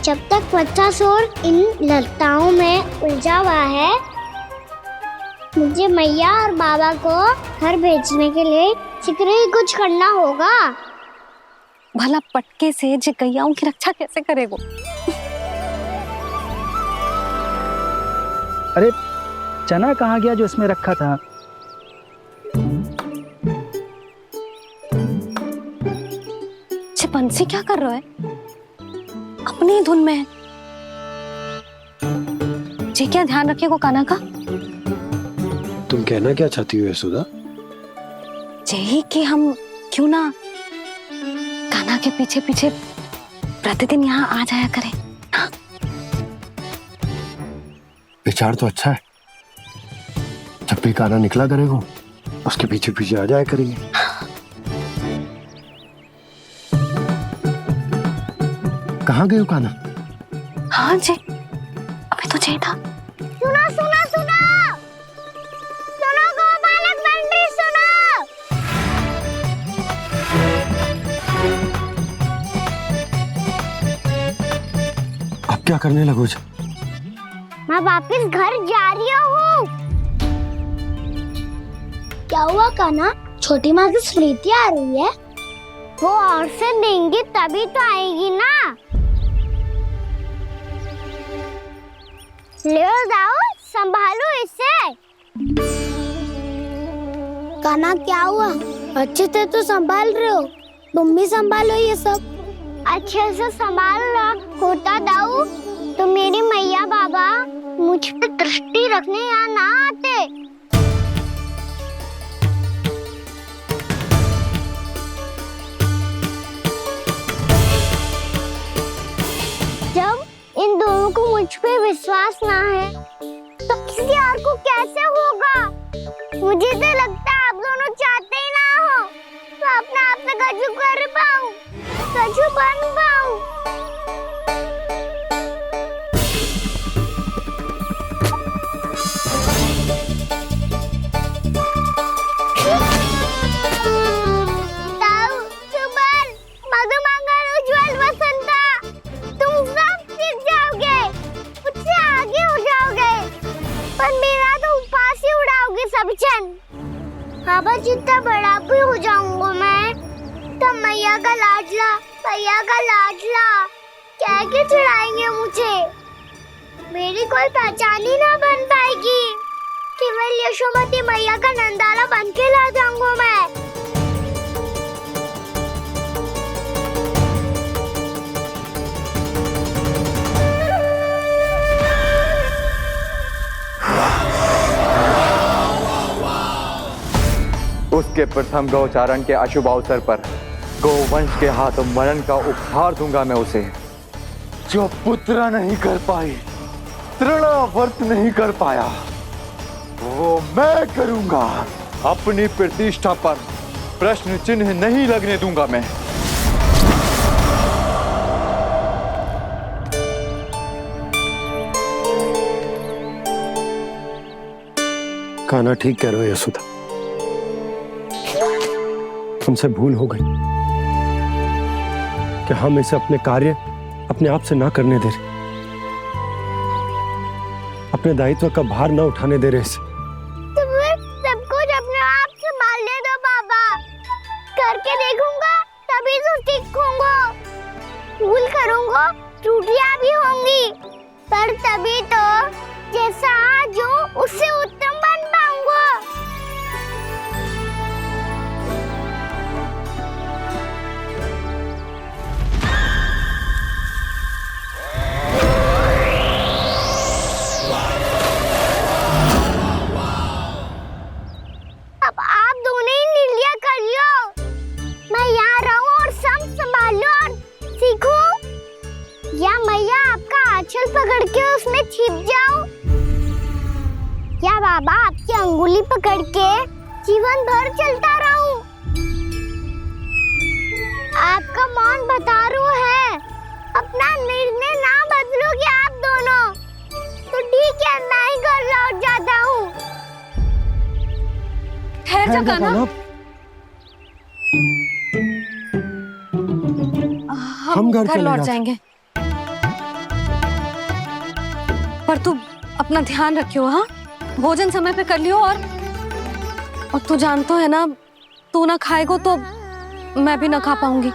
जब तक बच्चासुर इन लताओं में उलझा हुआ है, मुझे मैया और बाबा को घर भेजने के लिए शीघ्र ही कुछ करना होगा। भला पटके से गैयाओं की रक्षा कैसे करेगो? अरे चना कहाँ गया जो इसमें रखा था? बंसी क्या कर रहा है? अपनी धुन में है। जी क्या ध्यान रखिएगा कान्हा का। तुम कहना क्या चाहती हो यशोदा? यही कि हम क्यों ना कान्हा के पीछे पीछे प्रतिदिन यहाँ आ जाया करें। हाँ? विचार तो अच्छा है। जब भी कान्हा निकला करेगा उसके पीछे पीछे आ जाया करेंगे। कहाँ गए हो कान्हा? हाँ जी, अभी तो चाहिए था। सुनो सुनो सुनो सुनो गोपालक बंटी सुनो। अब क्या करने लगोगे? मैं वापस घर जा रही हूँ। क्या हुआ कान्हा? छोटी माँ की स्मृति आ रही है। वो और से देंगी तभी तो आएगी ना। ले जाओ, संभालो इसे। कान्हा क्या हुआ? अच्छे से तो संभाल रहे हो, तुम भी संभालो ये सब। अच्छे से संभाल लो होता दाऊ तो मेरी मैया बाबा मुझ पे दृष्टि रखने यहाँ ना आते। जब इन दोनों को मुझ पे विश्वास ना है तो किसी और को कैसे होगा? मुझे तो लगता है आप दोनों चाहते ही ना हो तो अपने आप से गजू कर पाऊं, गजू बन पाऊं। बाबा जितना बड़ा भी हो जाऊंगा मैं तो मैया का लाडला, भैया का लाडला क्या के चढ़ाएंगे मुझे। मेरी कोई पहचान ही ना बन पाएगी। केवल यशोमती मैया का नंदाला बन के ला जाऊंगा मैं। उसके प्रथम गौचारण के अशुभ अवसर पर गौवंश के हाथों मरण का उपहार दूंगा मैं उसे। जो पुत्र नहीं कर पाई, तृणावर्त नहीं कर पाया, वो मैं करूंगा। अपनी प्रतिष्ठा पर प्रश्न चिन्ह नहीं लगने दूंगा मैं। कान्हा ठीक कह रहे हो यशोदा, हमसे भूल हो गई कि हम इसे अपने कार्य अपने आप से ना करने दे रहे, अपने दायित्व का भार ना उठाने दे रहे इसे। तो फिर सब कुछ अपने आप से संभालने दो बाबा। करके देखूंगा तभी तो सीखूंगा। भूल करूंगा, त्रुटियां भी होंगी, पर तभी तो जैसा आज हूं उससे उत्तम बन पाऊंगा। अब आप दोनों ही निर्णय कर लो। मैं यहाँ रहूं और सब संभालूं और सीखूं, या मैया आपका आंचल पकड़ के उसमें छिप जाऊं, या बाबा आपकी अंगुली पकड़ के जीवन भर चलता रहूं। आपका मौन बतारू है। अपना निर्णय ना बदलोगे आप दोनों तो ठीक है, मैं ही घर लौट जाता हूँ। ठहर जा कान्हा। हम घर लौट चले जाएंगे। पर तू अपना ध्यान रखियो, हाँ? भोजन समय पे कर लियो। और तू जानतो है ना, तू ना खाएगो तो मैं भी ना खा पाऊंगी।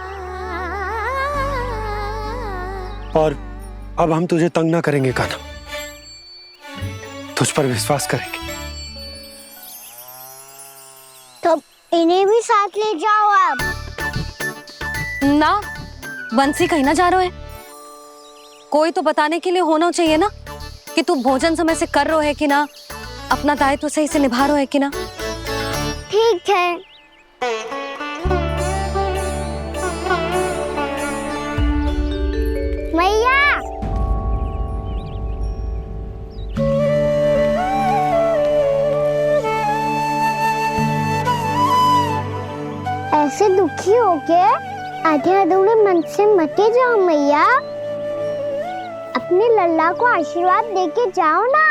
और अब हम तुझे तंग ना करेंगे कान्हा, तुझ पर विश्वास करेंगे। तो इन्हें भी साथ ले जाओ अब। ना, बंसी कहीं ना जा रहे है। कोई तो बताने के लिए होना चाहिए ना कि तू भोजन समय से कर रहा है कि ना, अपना दायित्व सही से निभा रहा है कि ना। ठीक है। मैया, ऐसे दुखी हो के आधे अधूरे मन से मत जाओ मैया। अपने लल्ला को आशीर्वाद देके जाओ ना।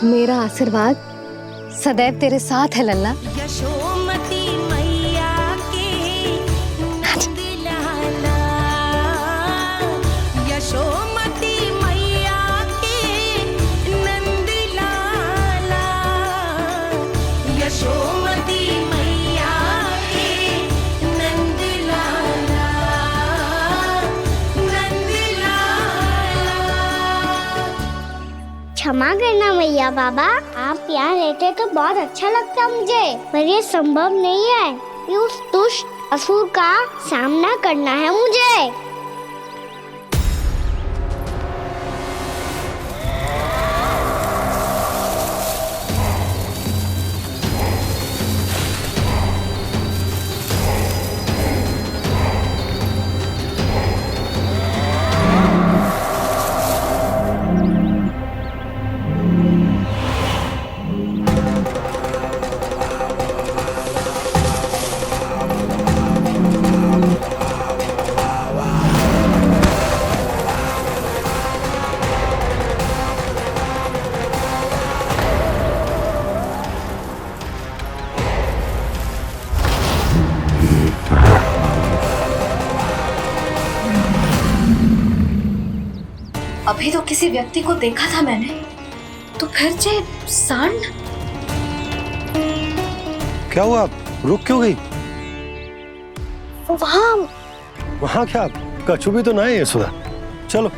मेरा आशीर्वाद सदैव तेरे साथ है लल्ला। यशोमती मैया के नंद लाला, यशोमती मैया के नंद लाला, यशोमती मैया के नंद लाला, नंद लाला। क्षमा करना मैया बाबा, आप यहाँ रहते तो बहुत अच्छा लगता मुझे, पर ये संभव नहीं है कि उस दुष्ट असुर का सामना करना है मुझे। अभी तो किसी व्यक्ति को देखा था मैंने, तो फिर जे सांड। क्या हुआ, रुक क्यों गई? वहाँ क्या, कछु भी तो ना है यशोदा। चलो।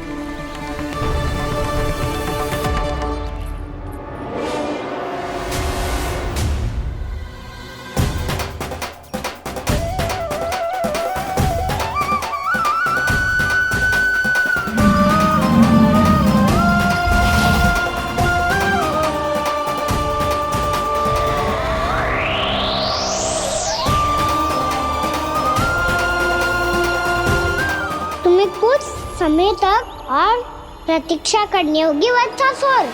तुम्हें कुछ समय तक और प्रतीक्षा करनी होगी वत्सासुर।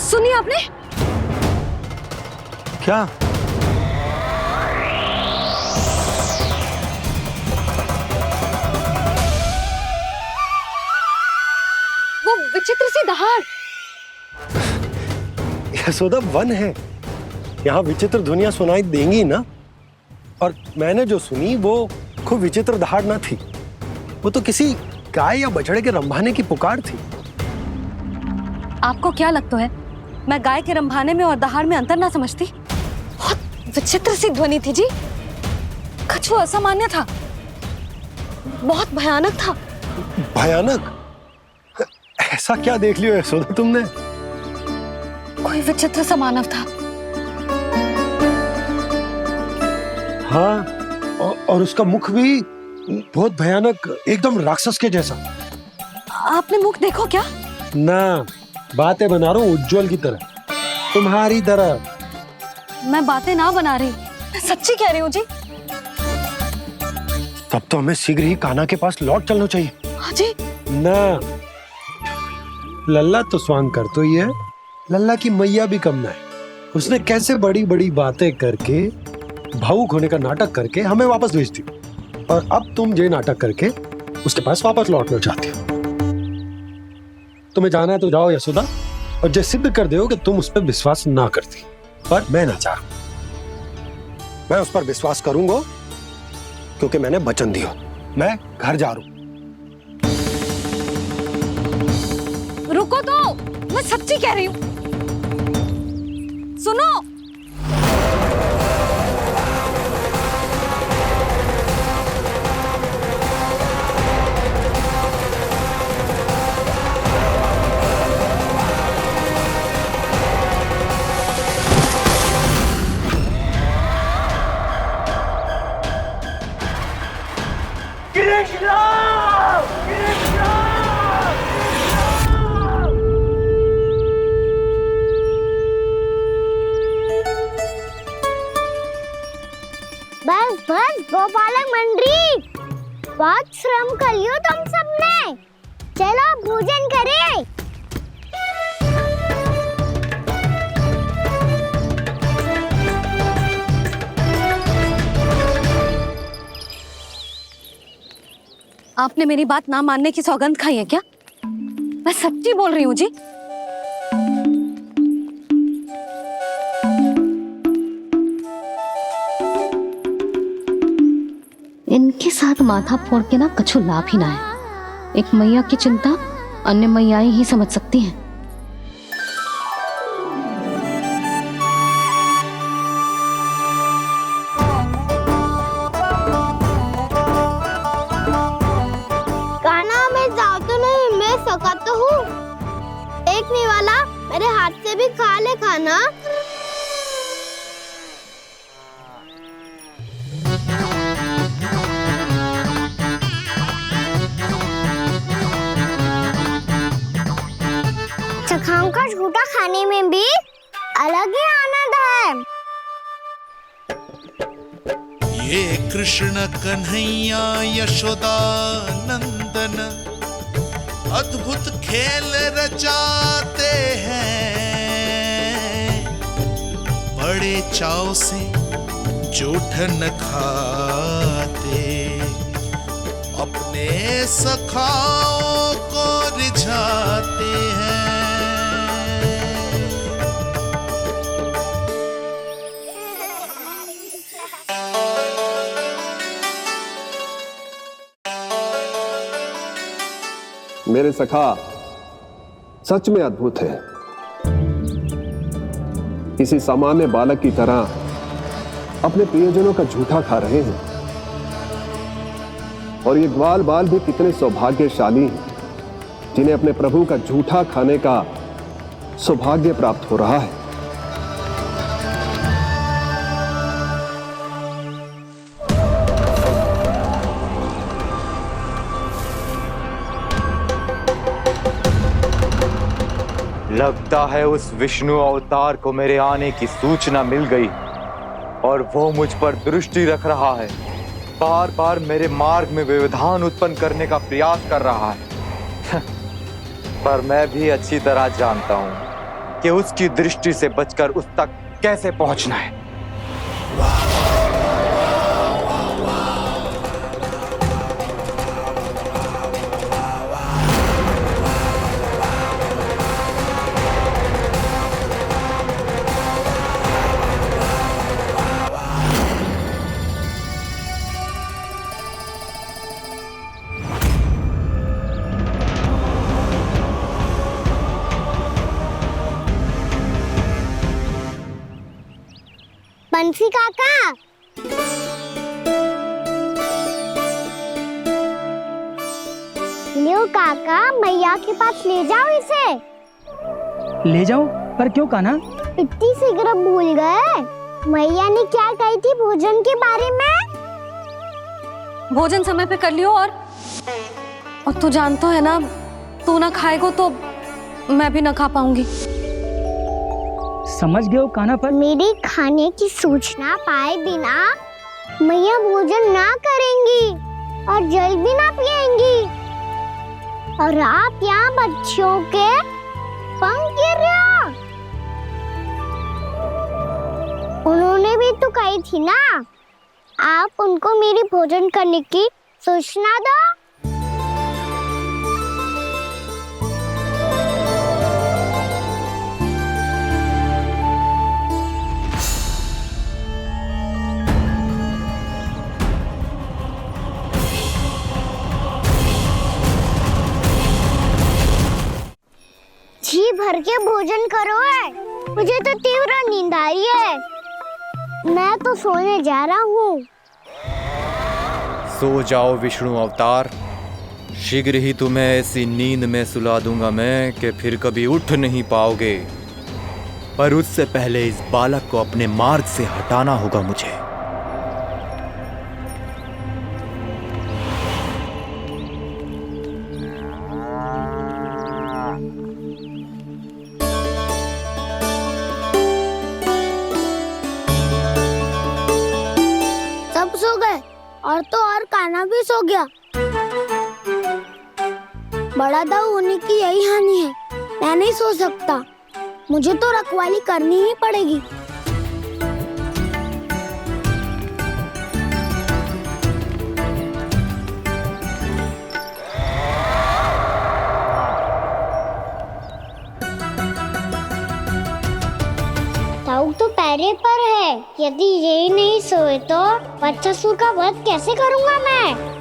सुनिए आपने? क्या? वो विचित्र सी दहाड़। यशोदा, वन है, यहाँ विचित्र ध्वनियां सुनाई देंगी ना। और मैंने जो सुनी वो खूब विचित्र दहाड़ ना थी, वो तो किसी गाय या बछड़े के रंभाने की पुकार थी। आपको क्या लगता है मैं गाय के रंभाने में और दहाड़ में अंतर ना समझती? बहुत विचित्र सी ध्वनि थी जी, कुछ असामान्य था, बहुत भयानक था। भयानक? ऐसा क्या देख लियो यशोदा तुमने? कोई विचित्र सा मानव था। हाँ, और उसका मुख भी बहुत भयानक, एकदम राक्षस के जैसा। आपने मुख देखो क्या? ना, बातें बना रहा हूँ उज्जवल की तरह, तुम्हारी तरह। मैं बातें ना बना रही, मैं सच्ची कह रही हूँ जी। तब तो हमें शीघ्र ही कान्हा के पास लौट चलना चाहिए। हाँ जी। ना, लल्ला तो स्वांग कर तो ही है, लल्ला की मैया भी कम ना है। उसने कैसे बड़ी बड़ी बातें करके, भावुक होने का नाटक करके हमें वापस भेज दी, और अब तुम ये नाटक करके उसके पास वापस लौटना चाहती हो। तुम्हें जाना है तो जाओ यशोदा, और जो सिद्ध कर दो कि तुम उस पर विश्वास ना करती। पर मैं ना चाहूं, मैं उस पर विश्वास करूंगा क्योंकि मैंने वचन दिया। मैं घर जा रहा हूं। रुको तो, मैं सच्ची कह रही हूँ। सुनो, बस बस गोपालक मंडली, बहुत श्रम कर लियो तुम सबने। चलो भोजन करें। आपने मेरी बात ना मानने की सौगंध खाई है क्या? मैं सच्ची बोल रही हूँ जी। इनके साथ माथा फोड़ के ना कछु लाभ ही ना है। एक मैया की चिंता अन्य मैयाएं ही समझ सकती हैं। खाना मैं जाओ तो नहीं, मैं सका तो हूँ। एक नहीं वाला मेरे हाथ से भी खा ले खाना। चखाओं का झूठा खाने में भी अलग ही आनंद है। ये कृष्ण कन्हैया यशोदा नंदन अद्भुत खेल रचाते हैं, बड़े चाव से जूठन खाते, अपने सखाओं को रिझाते हैं। मेरे सखा सच में अद्भुत है। किसी सामान्य बालक की तरह अपने प्रियजनों का झूठा खा रहे हैं। और ये ग्वाल बाल भी कितने सौभाग्यशाली हैं जिन्हें अपने प्रभु का झूठा खाने का सौभाग्य प्राप्त हो रहा है। लगता है उस विष्णु अवतार को मेरे आने की सूचना मिल गई और वो मुझ पर दृष्टि रख रहा है। बार बार मेरे मार्ग में व्यवधान उत्पन्न करने का प्रयास कर रहा है। पर मैं भी अच्छी तरह जानता हूं कि उसकी दृष्टि से बचकर उस तक कैसे पहुंचना है। बंसी काका, लियो काका, मैया के पास ले जाओ इसे। ले जाऊं? पर क्यों कान्हा? इतनी शीघ्र भूल गए? मैया ने क्या कही थी भोजन के बारे में? भोजन समय पे कर लियो। और तू जानता है ना, तू ना खाएगो तो मैं भी ना खा पाऊंगी। समझ गए हो कान्हा? पर मेरे खाने की सूचना पाए बिना मैया भोजन ना करेंगी और जल भी ना पिएंगी। और आप यहाँ बच्चों के पंख गिर रहे हो। उन्होंने भी तो कही थी ना, आप उनको मेरी भोजन करने की सूचना दो। करके भोजन करो है। मुझे तो तीव्र नींद आई है। मैं तो सोने जा रहा हूँ। सो जाओ विष्णु अवतार, शीघ्र ही तुम्हें ऐसी नींद में सुला दूंगा मैं कि फिर कभी उठ नहीं पाओगे। पर उससे पहले इस बालक को अपने मार्ग से हटाना होगा मुझे। सब सो गए और तो और कान्हा भी सो गया। बड़ा दाऊ होने की यही हानि है। मैं नहीं सो सकता। मुझे तो रखवाली करनी ही पड़ेगी। ताऊ तो पैरे पर है। यदि यही नहीं सोए तो वत्सासुर का वध कैसे करूंगा मैं?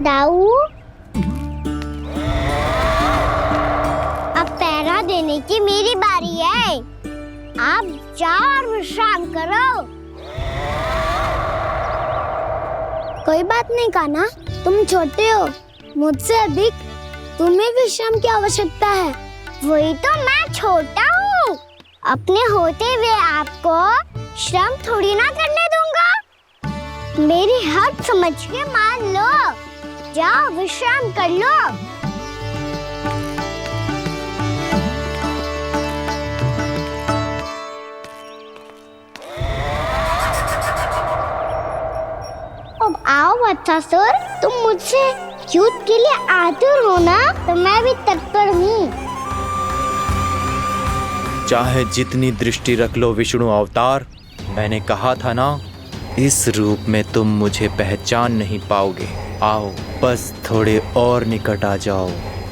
दाऊ, अब पहरा देने की मेरी बारी है। आप जाओ और विश्राम करो। कोई बात नहीं कान्हा, तुम छोटे हो। मुझसे अधिक तुम्हें विश्राम की आवश्यकता है। वही तो, मैं छोटा हूँ। अपने होते हुए आपको श्रम थोड़ी ना करने दूंगा। मेरी हद समझ के मान लो। जाओ विश्राम कर लो। अब आओ वत्सासुर, तुम मुझसे युद्ध के लिए आतुर हो ना, तो मैं भी तत्पर हूँ। चाहे जितनी दृष्टि रख लो विष्णु अवतार, मैंने कहा था ना, इस रूप में तुम मुझे पहचान नहीं पाओगे। आओ, बस थोड़े और निकट आ जाओ,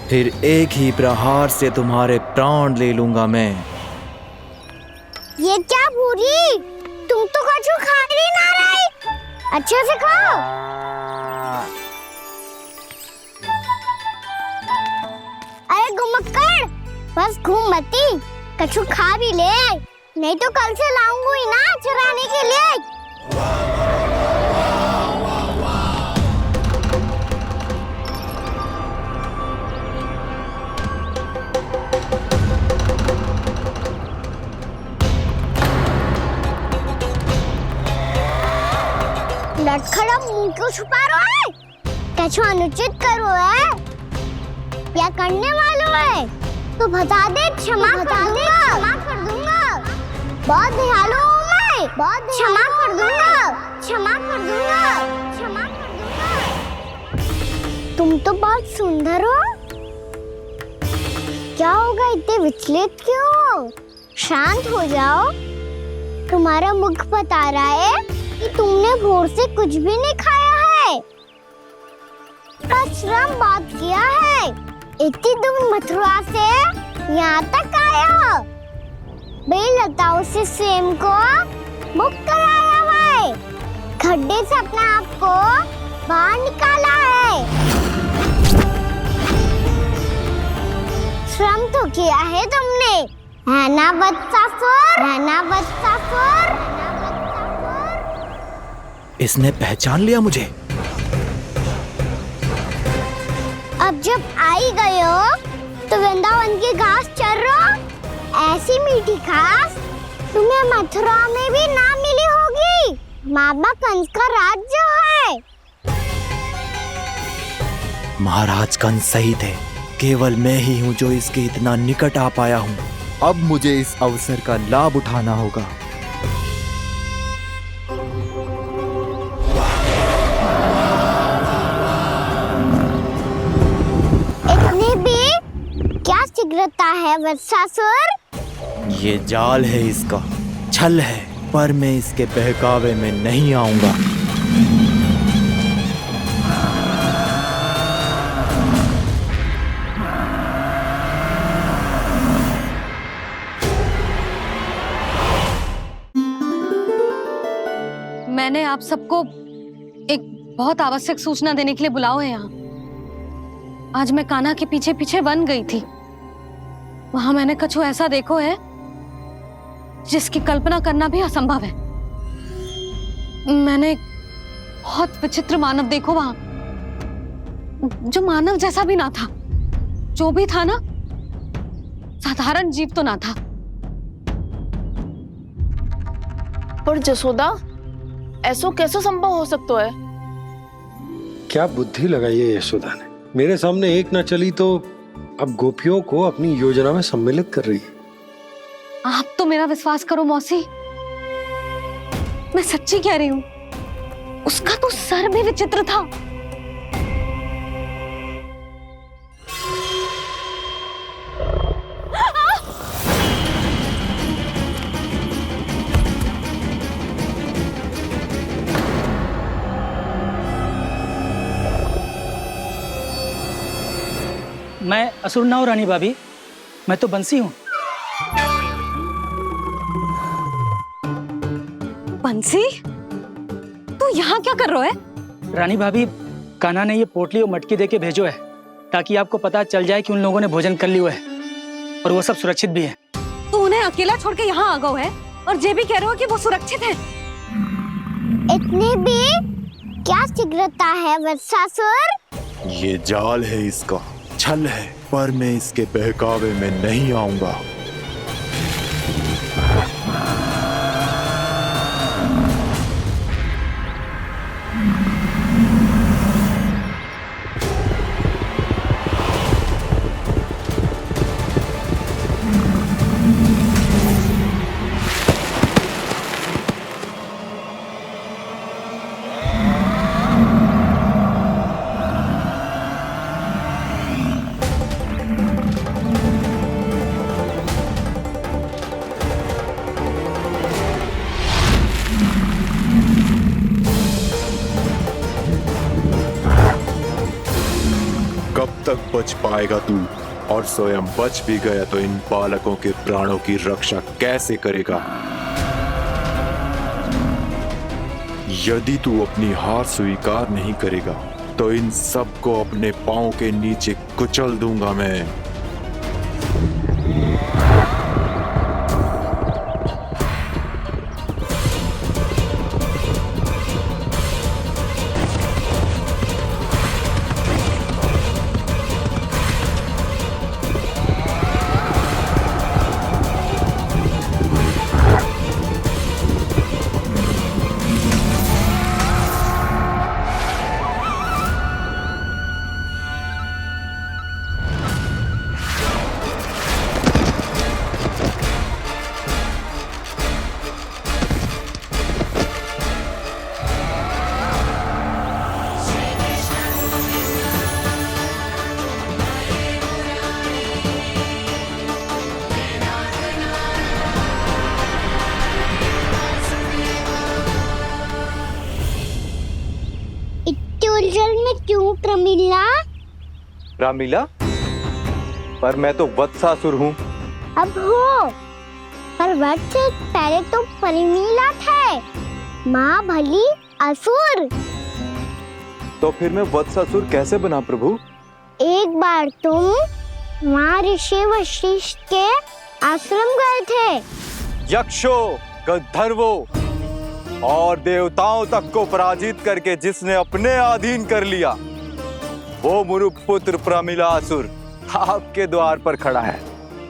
फिर एक ही प्रहार से तुम्हारे प्राण ले लूंगा मैं। ये क्या भूरी, तुम तो कछु खा ही ना रही। अच्छे से खाओ। अरे गुमक्कड़, बस घूम मती, कछु खा भी ले, नहीं तो कल से लाऊंगी ना चराने के लिए। लटखड़ा मुंह क्यों छुपा रहा है? कछु अनुचित करो है या करने वालों है तो बता दे, क्षमा कर दूंगा। बहुत दयालु हूँ मैं, बहुत क्षमा कर दूंगा। तुम तो बहुत सुंदर हो। क्या होगा, इतने विचलित क्यों हो? शांत हो जाओ। तुम्हारा मुख बता रहा है कि तुमने भोर से कुछ भी नहीं खाया है। श्रम बहुत किया है। इतनी दूर मथुरा से यहाँ तक आया हो। बेलताओं से स्वयं को मुक्त कराया हुआ है। खड्डे से अपने आप को बाहर निकाला है। श्रम तो किया है तुमने, है ना वत्सासुर? इसने पहचान लिया मुझे। अब जब आई गए हो तो वृंदावन की घास चर रहो। ऐसी मीठी घास तुम्हें मथुरा में भी ना मिली होगी। मामा कंस का राज्य है। महाराज कंस सही थे, केवल मैं ही हूँ जो इसके इतना निकट आ पाया हूँ। अब मुझे इस अवसर का लाभ उठाना होगा। इतनी भी क्या शीघ्रता है वत्सासुर? ये जाल है इसका, छल है, पर मैं इसके बहकावे में नहीं आऊंगा। आप सबको एक बहुत आवश्यक सूचना देने के लिए बुलाओ है यहाँ। आज मैं कान्हा के पीछे पीछे वन गई थी। वहां मैंने कछु ऐसा देखो है जिसकी कल्पना करना भी असंभव है। मैंने बहुत विचित्र मानव देखो वहां, जो मानव जैसा भी ना था। जो भी था ना, साधारण जीव तो ना था। पर जसोदा, ऐसा कैसे संभव हो सकता है? क्या बुद्धि लगाई है यशोदा ने। मेरे सामने एक ना चली तो अब गोपियों को अपनी योजना में सम्मिलित कर रही है। आप तो मेरा विश्वास करो मौसी, मैं सच्ची कह रही हूं। उसका तो सर भी विचित्र था। मैं असुर ना हूँ रानी भाभी, मैं तो बंसी हूँ। बंसी, तू यहाँ क्या कर रहा है? रानी भाभी, कान्हा ने ये पोटली और मटकी देके भेजो है ताकि आपको पता चल जाए कि उन लोगों ने भोजन कर लिया है और वो सब सुरक्षित भी है। तू उन्हें अकेला छोड़ के यहाँ आ गया है और ये भी कह रहे हो कि वो सुरक्षित है। इतनी भी क्या शीघ्रता है वत्सासुर? ये जाल है, इसका छल है, पर मैं इसके बहकावे में नहीं आऊंगा। कब तक बच पाएगा तू? और स्वयं बच भी गया तो इन बालकों के प्राणों की रक्षा कैसे करेगा? यदि तू अपनी हार स्वीकार नहीं करेगा तो इन सबको अपने पांव के नीचे कुचल दूंगा मैं। उलझन में क्यों प्रमिला? रामीला, पर मैं तो वत्सासुर हूँ। अब हो, पर वक्त से पहले तो प्रमिला थे। माँ भली असुर। तो फिर मैं वत्सासुर कैसे बना प्रभु? एक बार तुम माँ ऋषि वशिष्ठ के आश्रम गए थे। यक्षो, गंधर्वों और देवताओं तक को पराजित करके जिसने अपने अधीन कर लिया, वो मुरुपुत्र प्रमिलासुर आपके द्वार पर खड़ा है।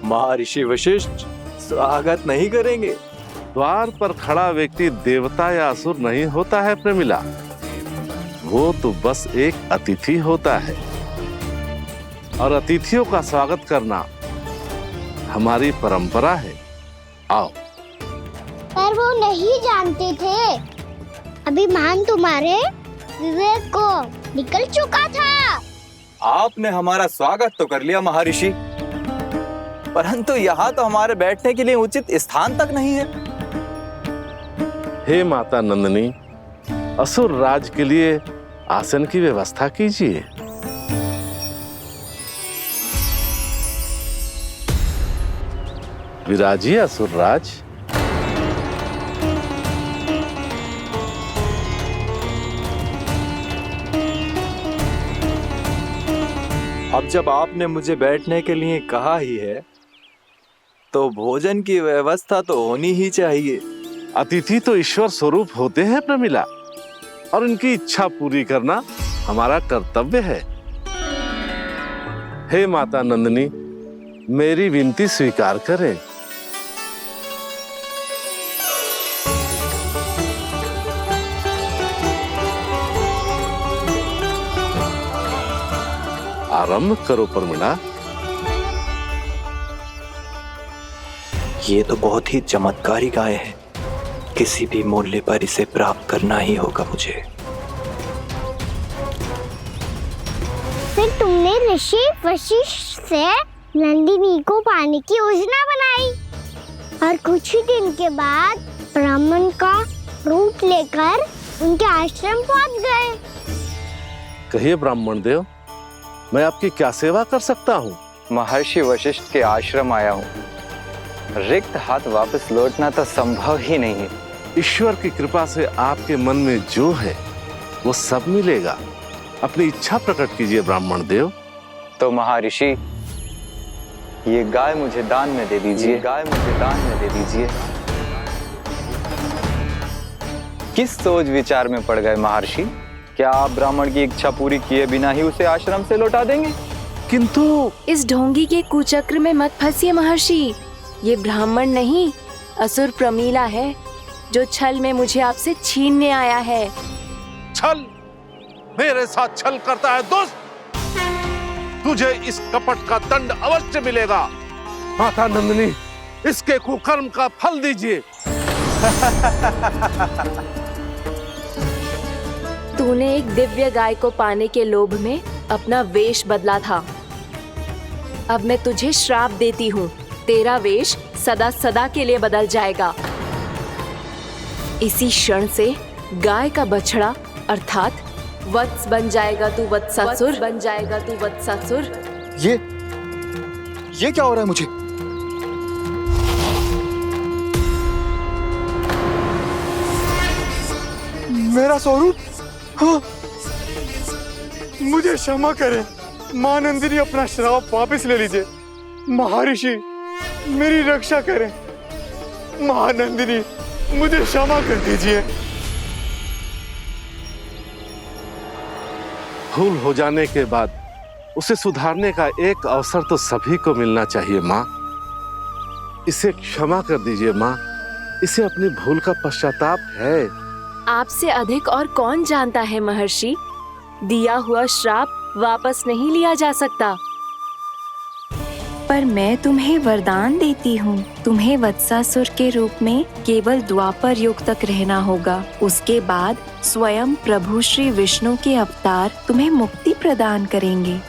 महर्षि वशिष्ठ स्वागत नहीं करेंगे? द्वार पर खड़ा व्यक्ति देवता या असुर नहीं होता है प्रमिला, वो तो बस एक अतिथि होता है और अतिथियों का स्वागत करना हमारी परंपरा है। आओ। पर वो नहीं जानते थे। अभिमान तुम्हारे विवेक को निकल चुका था। आपने हमारा स्वागत तो कर लिया महर्षि, परंतु यहाँ तो हमारे बैठने के लिए उचित स्थान तक नहीं है। हे माता नंदिनी, असुर राज के लिए आसन की व्यवस्था कीजिए। विराजिए असुर राज। अब जब आपने मुझे बैठने के लिए कहा ही है तो भोजन की व्यवस्था तो होनी ही चाहिए। अतिथि तो ईश्वर स्वरूप होते हैं प्रमिला, और इनकी इच्छा पूरी करना हमारा कर्तव्य है। हे माता नंदिनी, मेरी विनती स्वीकार करें। आरंभ करो प्रमिला। ये तो बहुत ही चमत्कारी गाय है, किसी भी मूल्य पर इसे प्राप्त करना ही होगा मुझे। फिर तुमने ऋषि वशिष्ठ से नंदिनी को पाने की योजना बनाई और कुछ ही दिन के बाद ब्राह्मण का रूप लेकर उनके आश्रम पहुंच गए। कहिए ब्राह्मण देव, मैं आपकी क्या सेवा कर सकता हूँ? महर्षि वशिष्ठ के आश्रम आया हूँ। रिक्त हाथ वापस लौटना तो संभव ही नहीं है। ईश्वर की कृपा से आपके मन में जो है वो सब मिलेगा। अपनी इच्छा प्रकट कीजिए ब्राह्मण देव। तो महर्षि, ये गाय मुझे दान में दे दीजिए। गाय मुझे दान में दे दीजिए। किस सोच विचार में पड़ गए महर्षि? क्या आप ब्राह्मण की इच्छा पूरी किए बिना ही उसे आश्रम से लौटा देंगे? किंतु इस ढोंगी के कुचक्र में मत फंसिए महर्षि। ये ब्राह्मण नहीं, असुर प्रमीला है, जो छल में मुझे आपसे छीनने आया है। छल? मेरे साथ छल करता है दुष्ट? तुझे इस कपट का दंड अवश्य मिलेगा। माता नंदिनी, इसके कुकर्म का फल दीजिए। तूने एक दिव्य गाय को पाने के लोभ में अपना वेश बदला था। अब मैं तुझे श्राप देती हूँ, तेरा वेश सदा सदा के लिए बदल जाएगा। इसी क्षण से गाय का बछड़ा अर्थात वत्स बन जाएगा तू वत्सासुर। बन जाएगा तू वत्सासुर। ये क्या हो रहा है मुझे? मेरा स्वरूप? हाँ। मुझे क्षमा करें मां नंदिनी, अपना श्राप वापस ले लीजिए। महर्षि, मेरी रक्षा करें। महानंदिनी, मुझे क्षमा कर दीजिए। भूल हो जाने के बाद उसे सुधारने का एक अवसर तो सभी को मिलना चाहिए माँ। इसे क्षमा कर दीजिए माँ, इसे अपनी भूल का पश्चाताप है। आपसे अधिक और कौन जानता है महर्षि, दिया हुआ श्राप वापस नहीं लिया जा सकता। पर मैं तुम्हें वरदान देती हूँ, तुम्हें वत्सासुर के रूप में केवल द्वापर युग तक रहना होगा। उसके बाद स्वयं प्रभु श्री विष्णु के अवतार तुम्हें मुक्ति प्रदान करेंगे।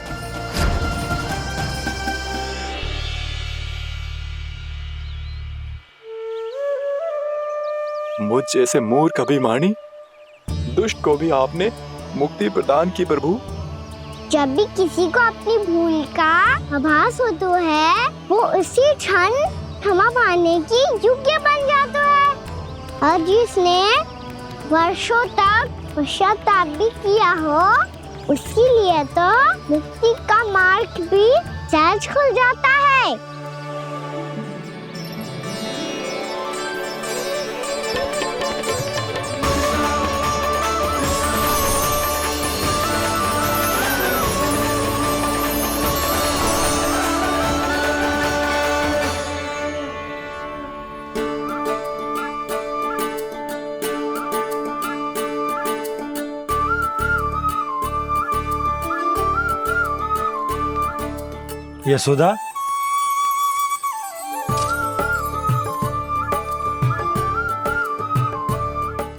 मुझ जैसे मूर्ख अभिमानी दुष्ट को भी आपने मुक्ति प्रदान की प्रभु। जब भी किसी को अपनी भूल का आभास होता है, वो उसी क्षण क्षमा पाने की योग्य बन जाता है। और जिसने वर्षों तक पश्चाताप भी किया हो, उसके लिए तो मुक्ति का मार्ग भी सहज खुल जाता है। यशोदा,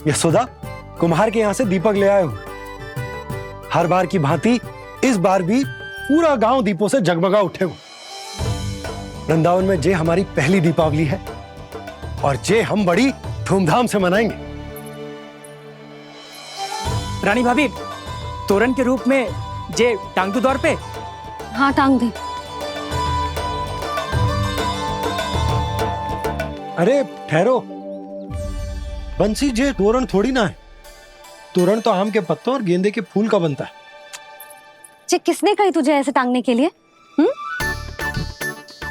यशोदा, कुम्हार के यहाँ से दीपक ले आया हूं। हर बार की भांति इस बार भी पूरा गांव दीपों से जगमगा उठे हो। वृंदावन में जे हमारी पहली दीपावली है और जे हम बड़ी धूमधाम से मनाएंगे। रानी भाभी, तोरण के रूप में जे टांग दो दौर पे। हाँ, टांग दे। अरे ठहरो, बंसी, जे तोरण थोड़ी ना है। तोरण तो आम के पत्तों और गेंदे के फूल का बनता है। जे किसने कही तुझे ऐसे टांगने के लिए?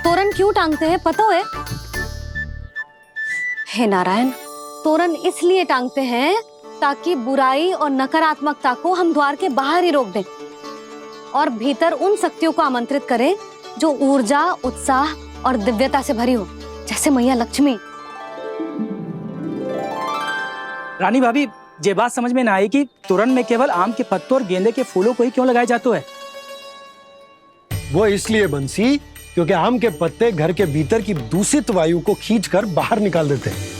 तोरण क्यों टांगते हैं पता है? हे नारायण, तोरण इसलिए टांगते हैं ताकि बुराई और नकारात्मकता को हम द्वार के बाहर ही रोक दें और भीतर उन शक्तियों को आमंत्रित करें जो ऊर्जा, उत्साह और दिव्यता से भरी हो, जैसे मैया लक्ष्मी। रानी भाभी, ये बात समझ में ना आई कि तोरण में केवल आम के पत्तों और गेंदे के फूलों को ही क्यों लगाया जाता है? वो इसलिए बंसी, क्योंकि आम के पत्ते घर के भीतर की दूषित वायु को खींचकर बाहर निकाल देते हैं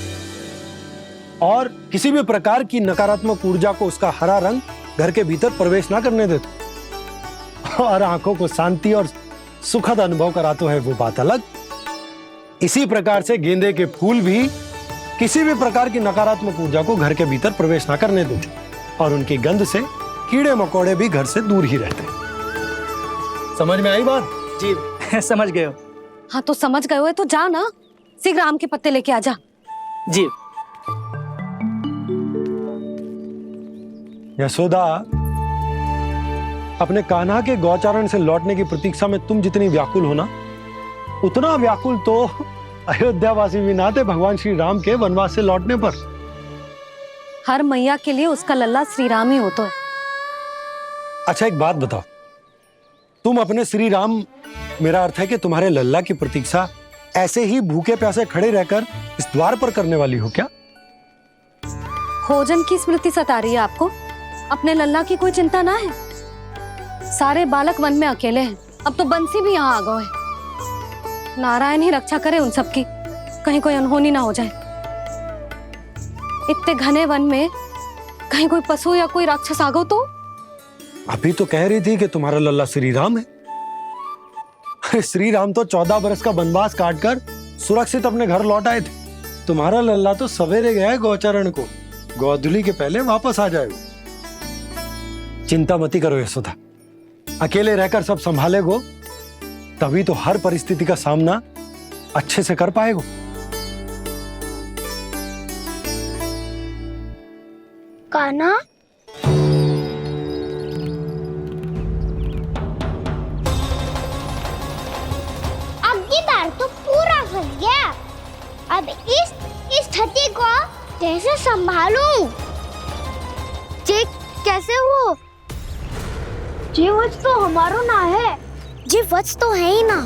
और किसी भी प्रकार की नकारात्मक ऊर्जा को उसका हरा रंग घर के भीतर प्रवेश ना करने देते और आंखों को शांति और सुखद अनुभव कराते है, वो बात अलग। इसी प्रकार से गेंदे के फूल भी किसी भी प्रकार की नकारात्मक ऊर्जा को घर के भीतर प्रवेश ना करने देते और उनकी गंध से कीड़े मकोड़े भी घर से दूर ही रहते। समझ में आई बात? जी समझ गए हो। हाँ तो समझ गए हो तो जा ना, शीघ्र आम के पत्ते लेके आ जा। जी। यशोदा, अपने कान्हा के गौचारण से लौटने की प्रतीक्षा में तुम जितनी व्याकुल हो ना, उतना व्याकुल तो अयोध्यावासी भी ना थे भगवान श्री राम के वनवास से लौटने पर। हर मैया के लिए उसका लल्ला श्री राम ही होता है। अच्छा एक बात बताओ, तुम अपने श्री राम, मेरा अर्थ है कि तुम्हारे लल्ला की प्रतीक्षा ऐसे ही भूखे प्यासे खड़े रहकर इस द्वार पर करने वाली हो क्या? भोजन की स्मृति सता रही है आपको? अपने लल्ला की कोई चिंता ना है। सारे बालक वन में अकेले हैं, अब तो बंसी भी यहाँ आ गए हैं। नारायण ही रक्षा करे उन सबकी, कहीं कोई अनहोनी ना हो जाए। इतने घने वन में कहीं कोई पशु या कोई राक्षस आ गो तो? अभी तो कह रही थी कि तुम्हारा लल्ला श्री राम है। अरे श्री राम तो 14 बरस का वनवास काटकर सुरक्षित अपने घर लौट आए थे। तुम्हारा लल्ला तो सवेरे गया है गौचरण को, गोधूली के पहले वापस आ जाएगा। चिंता मती करो यशोदा, अकेले रहकर सब संभालेगो तभी तो हर परिस्थिति का सामना अच्छे से कर पाएगो। कान्हा, अब की बार तो पूरा फंस गया। अब इस स्थिति को कैसे संभालूं? जी कैसे हो? जी वत्स तो हमारो ना है। जी वत्स तो है ही ना।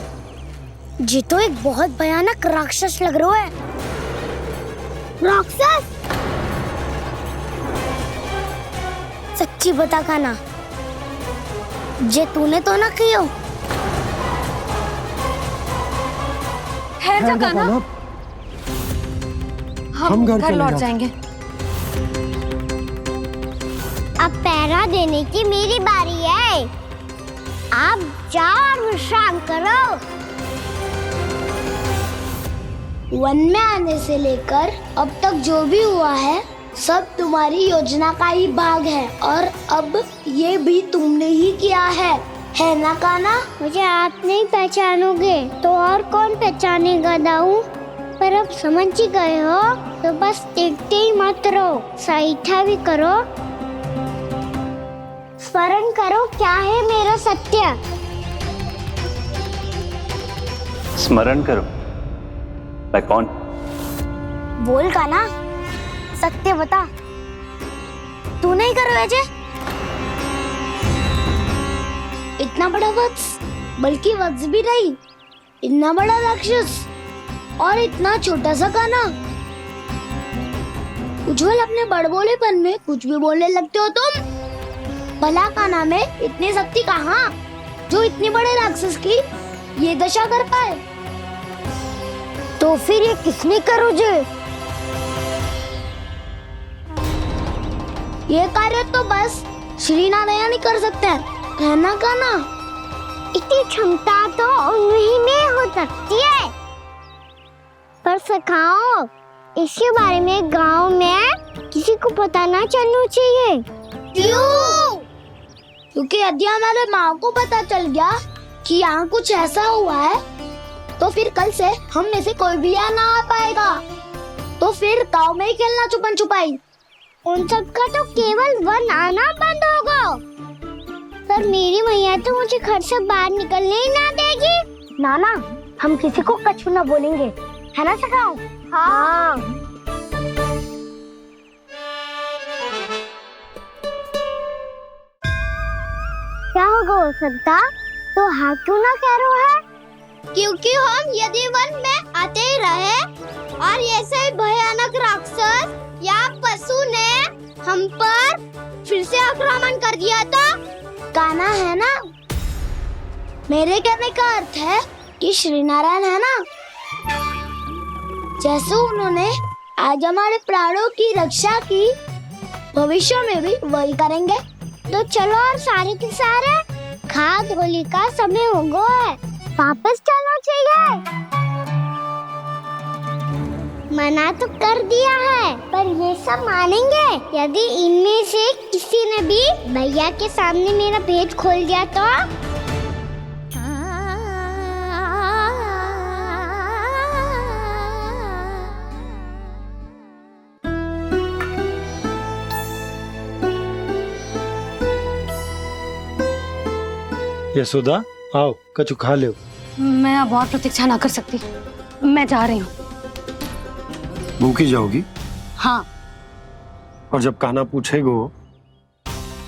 जी तो एक बहुत भयानक राक्षस लग रहा है। राक्षस? सच्ची बता कान्हा, जे तूने तो ना कियो? ठहर जा कान्हा, हम घर लौट जाएंगे। अब पहरा देने की मेरी बारी है। आप जाओ और विश्राम करो। वन में आने से लेकर अब तक जो भी हुआ है सब तुम्हारी योजना का ही भाग है और अब ये भी तुमने ही किया है ना कान्हा? मुझे आप नहीं पहचानोगे तो और कौन पहचानेगा दाऊ? पर अब समझ ही गए हो तो बस देखते ही मत रहो, सहीठा भी करो। स्मरण करो क्या है मेरा सत्य। स्मरण करो? मैं कौन? बोल कान्हा, सत्य बता। तू नहीं करो अजय? इतना बड़ा वत्स, बल्कि वत्स भी नहीं, इतना बड़ा राक्षस और इतना छोटा सा कान्हा। उज्जवल अपने बड़बोलेपन में कुछ भी बोलने लगते हो तुम। भला कान्हा में इतनी शक्ति कहाँ जो इतने बड़े राक्षस की ये दशा कर पाए? तो फिर ये किसने करो जे? ये कार्य तो बस श्री नारायण ही कर सकते हैं, है ना कान्हा? इतनी क्षमता तो उन्हीं में हो सकती है, पर सखाओ इसके बारे में गांव में किसी को पता ना चलना चाहिए। क्यों? क्योंकि यदि हमारे माँ को पता चल गया कि यहाँ कुछ ऐसा हुआ है तो फिर कल से हम में से कोई भी यहाँ ना आ पाएगा। तो फिर गांव में ही खेलना छुपन छुपाई। उन सब का तो केवल वन आना बंद होगा। पर मेरी मैया तो मुझे घर से बाहर निकलने ही ना देगी। नाना, हम किसी को कछु ना बोलेंगे, है ना सखाओ? हाँ। क्या होगा हो सकता? तो हाँ क्यों ना कह रहा है? क्योंकि हम यदि वन में आते ही रहे और ऐसे भयानक राक्षस या पशु ने हम पर फिर से आक्रमण कर दिया तो कान्हा है ना, मेरे कहने का अर्थ है कि श्री नारायण है ना, जैसे उन्होंने आज हमारे प्राणों की रक्षा की, भविष्य में भी वही करेंगे। तो चलो और सारे के सारे खाद होली का समय हो गया है, वापस चलना चाहिए। मना तो कर दिया है, पर ये सब मानेंगे यदि इनमें से किसी ने भी भैया के सामने मेरा पेट खोल दिया तो? यशोदा, आओ कछु खा लो। मैं अब और प्रतीक्षा ना कर सकती, मैं जा रही हूँ। भूखी जाओगी? हाँ। और जब कान्हा पूछेगो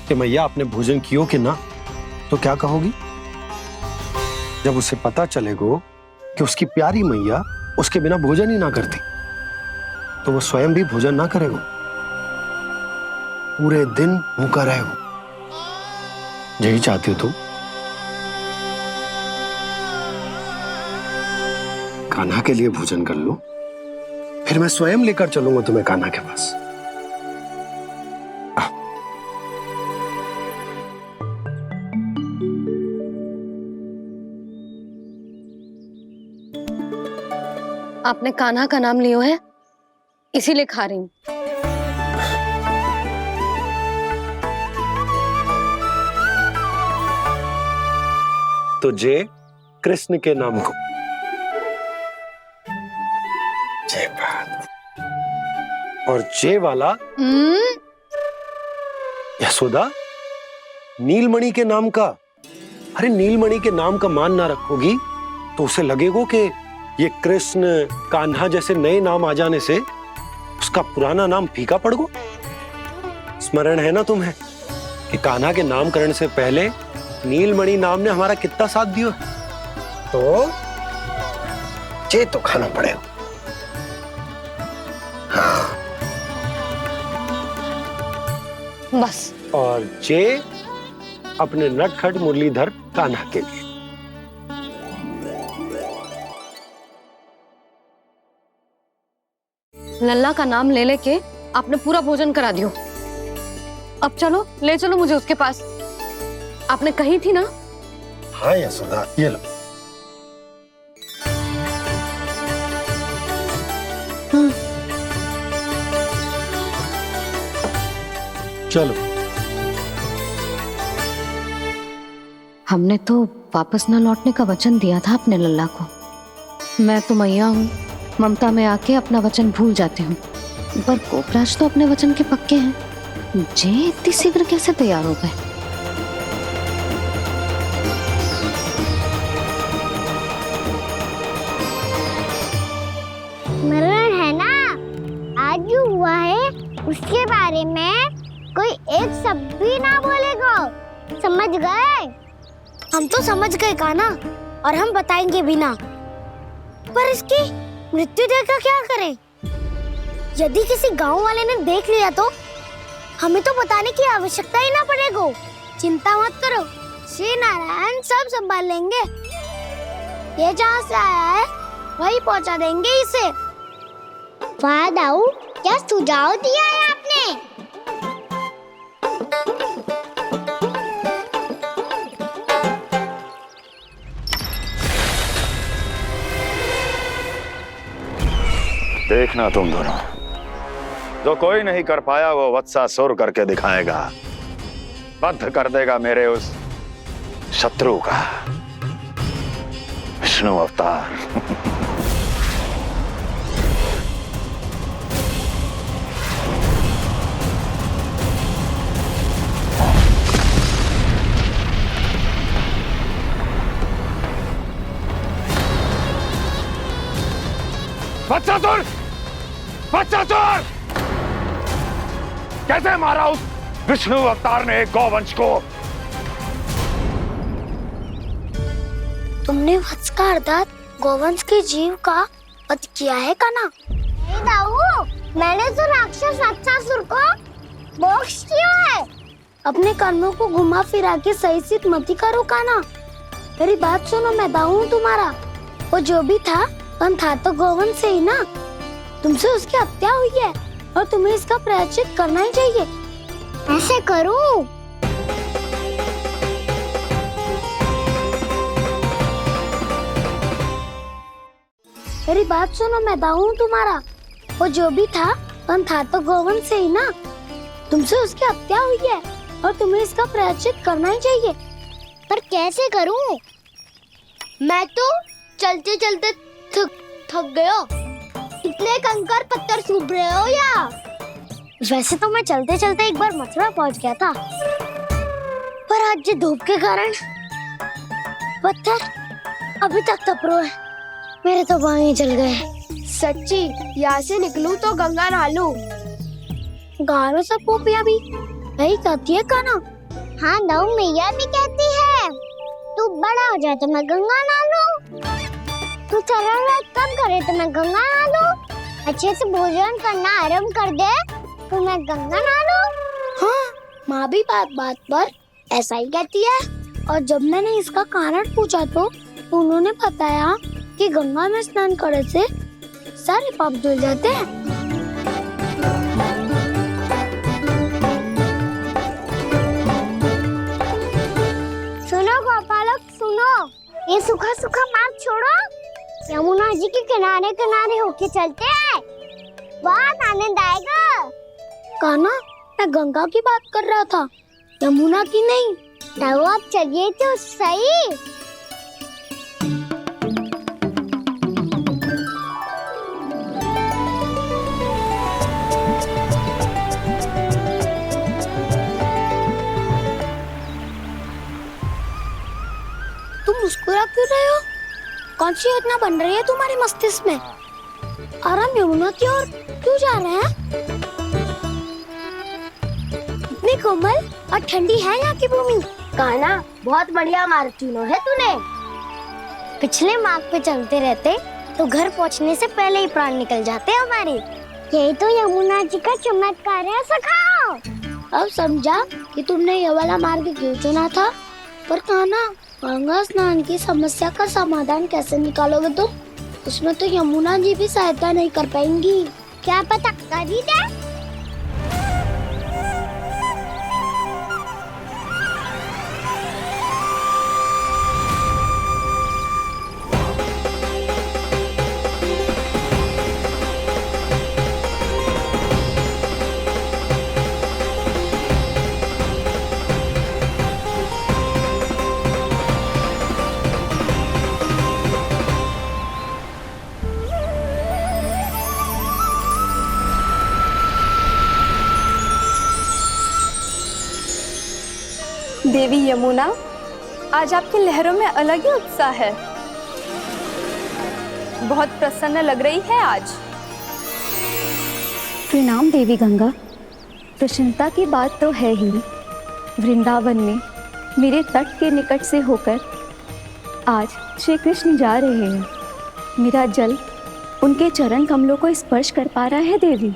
कि मैया आपने भोजन कियो कि ना, तो क्या कहोगी? जब उसे पता चलेगो कि उसकी प्यारी मैया उसके बिना भोजन ही ना करती, तो वो स्वयं भी भोजन ना करेगो, पूरे दिन भूखा रहेगो। यही चाहती हो तुम? कान्हा के लिए भोजन कर लो, फिर मैं स्वयं लेकर चलूंगा तुम्हें कान्हा के पास। आपने कान्हा का नाम लियो है, इसीलिए खा रही हूँ। तो जय कृष्ण के नाम को। जय बात। और जय वाला यशोदा, नीलमणि के नाम का। अरे नीलमणि के नाम का मान ना रखोगी तो उसे लगेगा कि ये कृष्ण कान्हा जैसे नए नाम आ जाने से उसका पुराना नाम फीका पड़ गो। स्मरण है ना तुम्हें कि कान्हा के नामकरण से पहले नीलमणि नाम ने हमारा कितना साथ दिया? तो जे तो खाना पड़ेगा। हाँ। बस। और जे अपने नटखट मुरलीधर कान्हा के लिए। लल्ला का नाम ले लेके आपने पूरा भोजन करा दियो। अब चलो, ले चलो मुझे उसके पास। आपने कही थी ना? हाँ यशोदा, ये लो। चलो। हमने तो वापस न लौटने का वचन दिया था अपने लल्ला को। मैं तो मैया हूँ, ममता में आके अपना वचन भूल जाती हूँ, पर गोपराज तो अपने वचन के पक्के हैं। जे इतनी शीघ्र कैसे तैयार हो गए? मरण है ना, आज जो हुआ है उसके बारे में कोई एक शब्द भी ना बोलेगा, समझ गए? हम तो समझ गए कान्हा, और हम बताएंगे भी ना। पर इसकी मृत्यु देखकर क्या करें? यदि किसी गांव वाले ने देख लिया तो हमें तो बताने की आवश्यकता ही ना पड़ेगा। चिंता मत करो, श्री नारायण सब संभाल लेंगे। ये जहाँ से आया है वही पहुँचा देंगे इसे। वाह दाऊ, क्या सुझाव दिया है आपने? देखना तुम दोनों, जो कोई नहीं कर पाया वो वत्सासुर करके दिखाएगा, बद्ध कर देगा मेरे उस शत्रु का विष्णु अवतार। वत्सासुर! वत्सासुर! कैसे मारा उस विष्णु अवतार ने गौवंश को? तुमने वत्स का अर्थात गोवंश के जीव का वध किया है काना? नहीं दाऊ, मैंने तो राक्षस वत्सासुर को मोक्ष किया है। अपने कर्मों को घुमा फिरा के सही सिद्ध मत करो काना। मेरी बात सुनो, मैं दाऊ हूँ तुम्हारा। वो जो भी था था तो गोवंश से ही ना। तुमसे उसकी हत्या हुई है और तुम्हें इसका प्रायश्चित करना ही चाहिए। ऐसे करूं? मेरी बात सुनो, मैं दाऊ हूँ तुम्हारा। वो जो भी था तो गोवंश से ही ना। तुमसे उसकी हत्या हुई है और तुम्हें इसका प्रायश्चित करना ही चाहिए। पर कैसे करूं? मैं तो चलते चलते थक गया। इतने कंकर पत्थर सूख रहे हो या? वैसे तो मैं चलते चलते एक बार मथुरा पहुंच गया था, पर आज ये धूप के कारण पत्थर अभी तक तप रहे हैं। मेरे तो बाएं जल गए। सच्ची, यहाँ से निकलूं तो गंगा नहा लूं। गारों से पोपिया भी वही कहती है काना। हाँ दाऊ, मैया भी कहती है तू बड़ा हो जाए तो मैं गंगा नहा लूं, तू चरण व्रत कम करे तो मैं गंगा नहा लूं, अच्छे से भोजन करना आरंभ कर दे तो मैं गंगा नहा लूं। हाँ, माँ भी बात बात पर ऐसा ही कहती है। और जब मैंने इसका कारण पूछा तो उन्होंने बताया कि गंगा में स्नान करने से सारे पाप धुल जाते हैं। सुनो गोपालक, सुनो, ये सूखा सूखा मार्ग छोड़ो, यमुना जी के किनारे किनारे होके चलते हैं, बहुत आनंद आएगा। काना, मैं गंगा की बात कर रहा था, यमुना की नहीं। तो आप चलिए तो सही। तुम मुस्कुरा क्यों रहे हो? कौन सी योजना बन रही है तुम्हारे मस्तिष्क में? और हम यमुना की ओर क्यों जा रहे हैं? इतनी कोमल और ठंडी है यहाँ की भूमि। काना, बहुत बढ़िया मार्ग चुना है तूने। पिछले मार्ग पे चलते रहते तो घर पहुँचने से पहले ही प्राण निकल जाते हमारे। यही तो यमुना जी का चमत्कार है सखाओ। अब समझा कि तुमने ये वाला मार्ग क्यों चुना था। पर काना, गंगा स्नान की समस्या का समाधान कैसे निकालोगे तुम? उसमें तो यमुना जी भी सहायता नहीं कर पाएंगी। क्या पता कर ही दे। देवी यमुना, आज आपकी लहरों में अलग ही उत्साह है। बहुत प्रसन्न लग रही है आज। प्रणाम देवी गंगा। प्रसन्नता की बात तो है ही। वृंदावन में मेरे तट के निकट से होकर आज श्री कृष्ण जा रहे हैं। मेरा जल उनके चरण कमलों को स्पर्श कर पा रहा है देवी।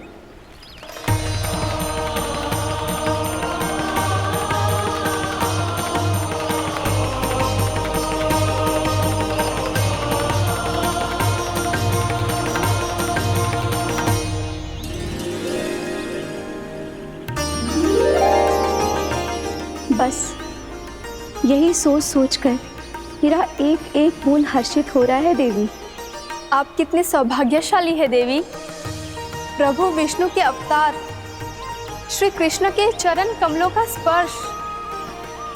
बस यही सोच सोचकर मेरा एक एक बूंद हर्षित हो रहा है देवी। आप कितने सौभाग्यशाली है देवी। प्रभु विष्णु के अवतार श्री कृष्ण के चरण कमलों का स्पर्श,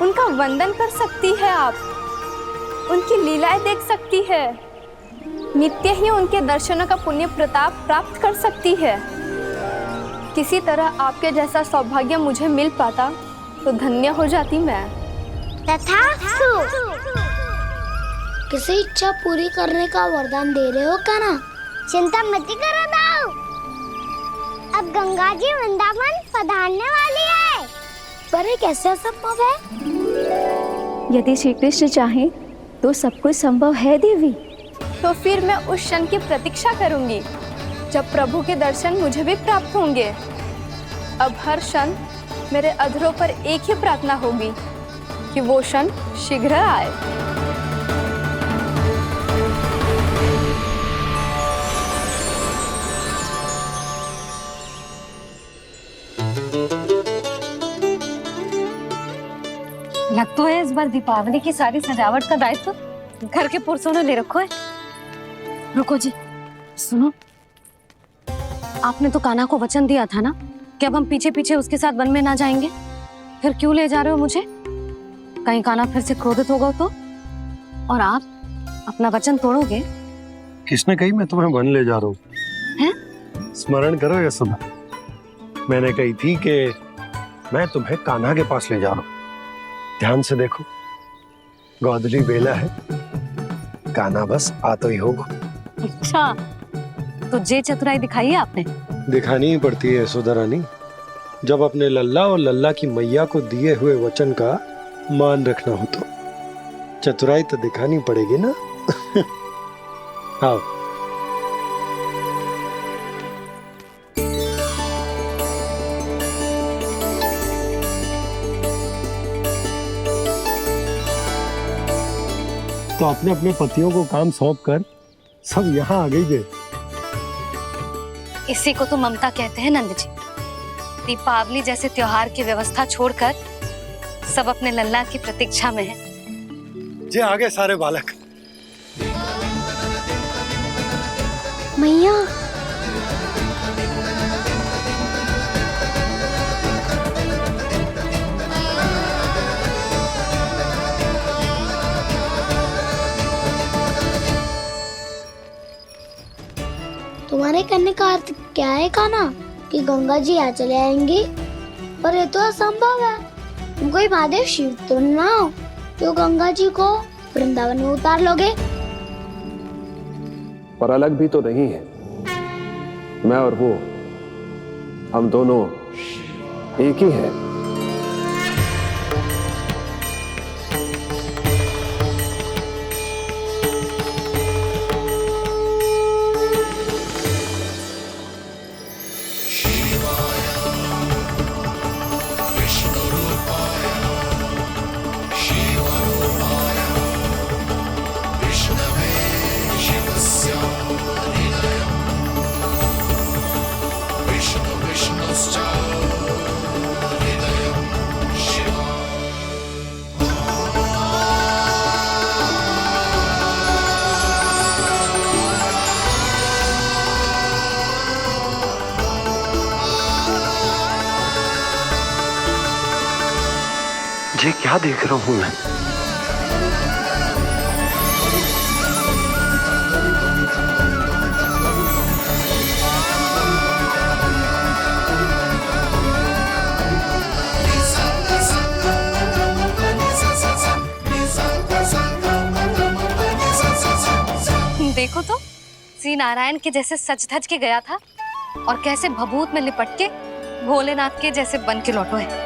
उनका वंदन कर सकती है आप, उनकी लीलाएं देख सकती है, नित्य ही उनके दर्शनों का पुण्य प्रताप प्राप्त कर सकती है। किसी तरह आपके जैसा सौभाग्य मुझे मिल पाता तो धन्य हो जाती मैं। तथास्तु। किसी इच्छा पूरी करने का वरदान दे रहे हो क्या ना? चिंता मत करो दाऊ, अब गंगा जी वृंदावन पधारने वाली है। पर ये कैसे संभव है? यदि श्री कृष्ण चाहे तो सब कुछ संभव है देवी। तो फिर मैं उस क्षण की प्रतीक्षा करूंगी जब प्रभु के दर्शन मुझे भी प्राप्त होंगे। अब हर क्षण मेरे अधरों पर एक ही प्रार्थना होगी कि वो क्षण शीघ्र आए। लग तो है इस बार दीपावली की सारी सजावट का दायित्व घर के पुरुषों ने ले रखो है। रुको जी, सुनो, आपने तो कान्हा को वचन दिया था ना कि अब हम पीछे पीछे उसके साथ वन में ना जाएंगे, फिर क्यों ले जा रहे हो मुझे? कहीं कान्हा फिर से क्रोधित होगा तो? और आप अपना वचन तोड़ोगे? किसने कही मैं तुम्हें वन ले जा रहा हूँ? हैं? स्मरण करो यशोदा, मैंने कही थी कि मैं तुम्हें कान्हा के पास ले जा रहा हूँ। ध्यान से देखो, गोधली बेला है, कान्हा बस आ तो ही होगा। अच्छा, तो जे चतुराई दिखाई है आपने? दिखानी ही पड़ती है यशोदा रानी, जब अपने लल्ला और लल्ला की मैया को दिए हुए वचन का मान रखना हो तो चतुराई तो दिखानी पड़ेगी ना। आओ। तो अपने अपने पतियों को काम सौंप कर सब यहाँ आ गई। इसी को तो ममता कहते हैं नंद जी। दीपावली जैसे त्योहार की व्यवस्था छोड़कर सब अपने लल्ला की प्रतीक्षा में हैं। जे आगे सारे बालक। मैया, तुम्हारे कहने का अर्थ क्या है कान्हा? कि गंगा जी यहाँ चले आएंगी? पर ये तो असंभव है। तुम कोई महादेव शिव तो ना हो तो गंगा जी को वृंदावन में उतार लोगे? पर अलग भी तो नहीं है। मैं और वो, हम दोनों एक ही हैं। ये क्या देख रहा हूं मैं? देखो तो, श्री नारायण के जैसे सज धज के गया था और कैसे भभूत में लिपट के भोलेनाथ के जैसे बन के लौटो है।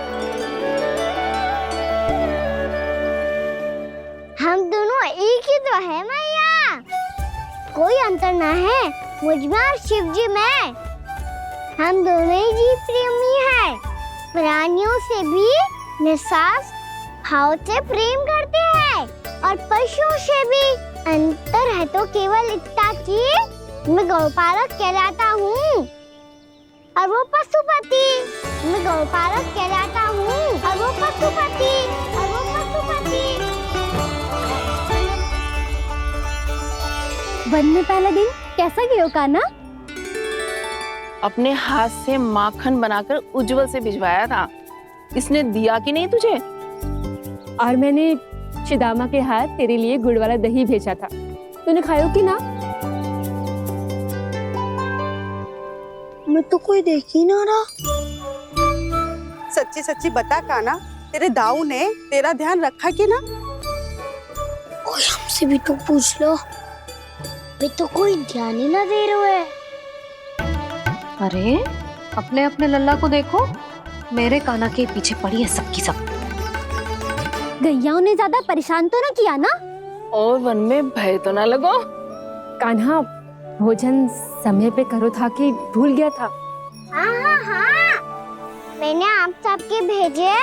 हम दोनों एक ही तो है मैया, कोई अंतर ना है मुझ में और शिव जी में। हम दोनों ही जीव प्रेमी हैं, प्राणियों से भी निस्वार्थ भाव से प्रेम करते हैं और पशुओं से भी। अंतर है तो केवल इतना कि मैं गौपालक कहलाता हूँ और वो पशुपति। मैं गौपालक कहलाता हूँ और वो पशुपति। वन में पहला दिन कैसा गया कान्हा? अपने हाथ से माखन बनाकर उज्जवल से भिजवाया था। इसने दिया कि नहीं तुझे? और मैंने शिदामा के हाथ तेरे लिए गुड़ वाला दही भेजा था, तूने खायो कि ना? मैं तो कोई देख ही ना रहा। सच्ची सच्ची बता कान्हा, तेरे दाऊ ने तेरा ध्यान रखा कि ना? कोई हमसे भी तो पूछ लो। पे तो कोई ध्यान ही ना दे रहा है। अरे अपने अपने लल्ला को देखो, मेरे कान्हा के पीछे पड़ी है सबकी सब। गैयाओं ने ज्यादा परेशान तो ना किया ना? और वन में भय तो ना लगो। कान्हा भोजन समय पे करो था कि भूल गया था। हाँ हाँ हाँ, मैंने आप सबके भेजे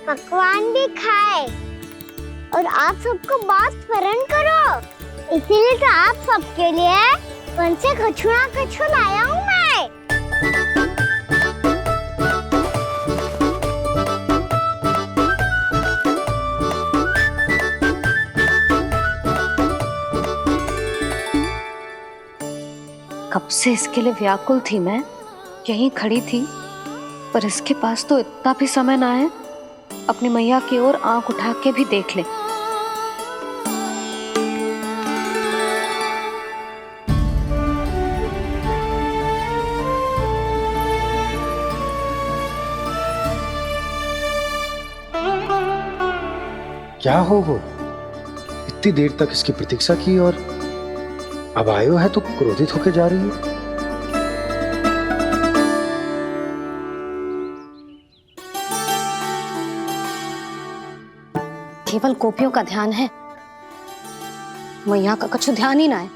पकवान भी खाए और आप सबको बात स्मरण करो, इसीलिए तो आप सबके लिए वन से कछु लाया हूँ मैं। कब से इसके लिए व्याकुल थी मैं, यहीं खड़ी थी, पर इसके पास तो इतना भी समय ना है अपनी मैया की ओर आंख उठा के भी देख ले। क्या हो इतनी देर तक इसकी प्रतीक्षा की और अब आयो है तो क्रोधित होकर जा रही है। केवल गोपियों का ध्यान है, मैया का कुछ ध्यान ही ना है।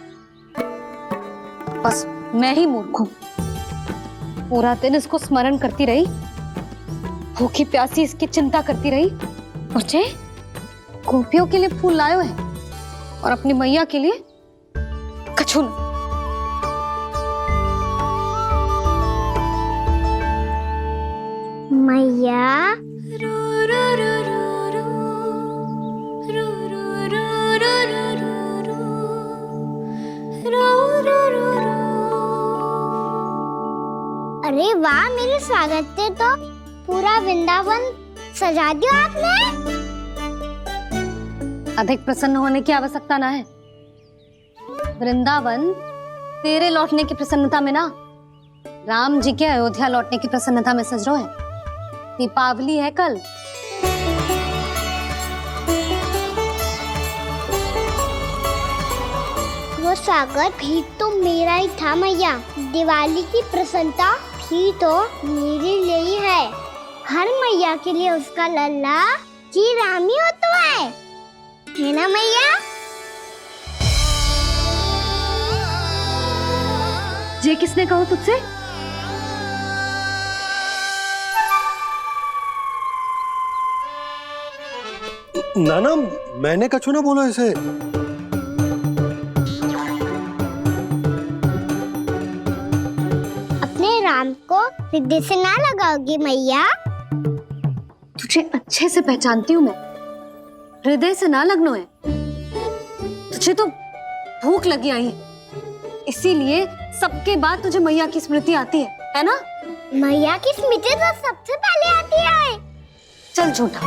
बस मैं ही मूर्ख हूं, पूरा दिन इसको स्मरण करती रही, भूखी प्यासी इसकी चिंता करती रही, और जे गोपियों के लिए फूल लायो है और अपनी मैया के लिए कछु ना। मैया अरे वाह, मेरे स्वागत से तो पूरा वृंदावन सजा दिया आपने। अधिक प्रसन्न होने की आवश्यकता ना है। वृंदावन तेरे लौटने की प्रसन्नता में ना, राम जी के अयोध्या लौटने की प्रसन्नता में सज रहा है। दीपावली है कल। वो स्वागत भी तो मेरा ही था मैया। दिवाली की प्रसन्नता भी तो मेरे लिए ही है। हर मैया के लिए उसका लल्ला जी राम ही होता है ना मैया? ये किसने कहा तुझसे? नाना, मैंने कछु ना बोलो इसे। अपने राम को हृदय से ना लगाओगी मैया? तुझे अच्छे से पहचानती हूँ मैं, हृदय से ना लगनो है। तुझे तो भूख लगी आई है, इसीलिए सबके बाद तुझे मैया की स्मृति आती है ना? मैया की स्मृति तो सबसे पहले आती है। चल झूठा।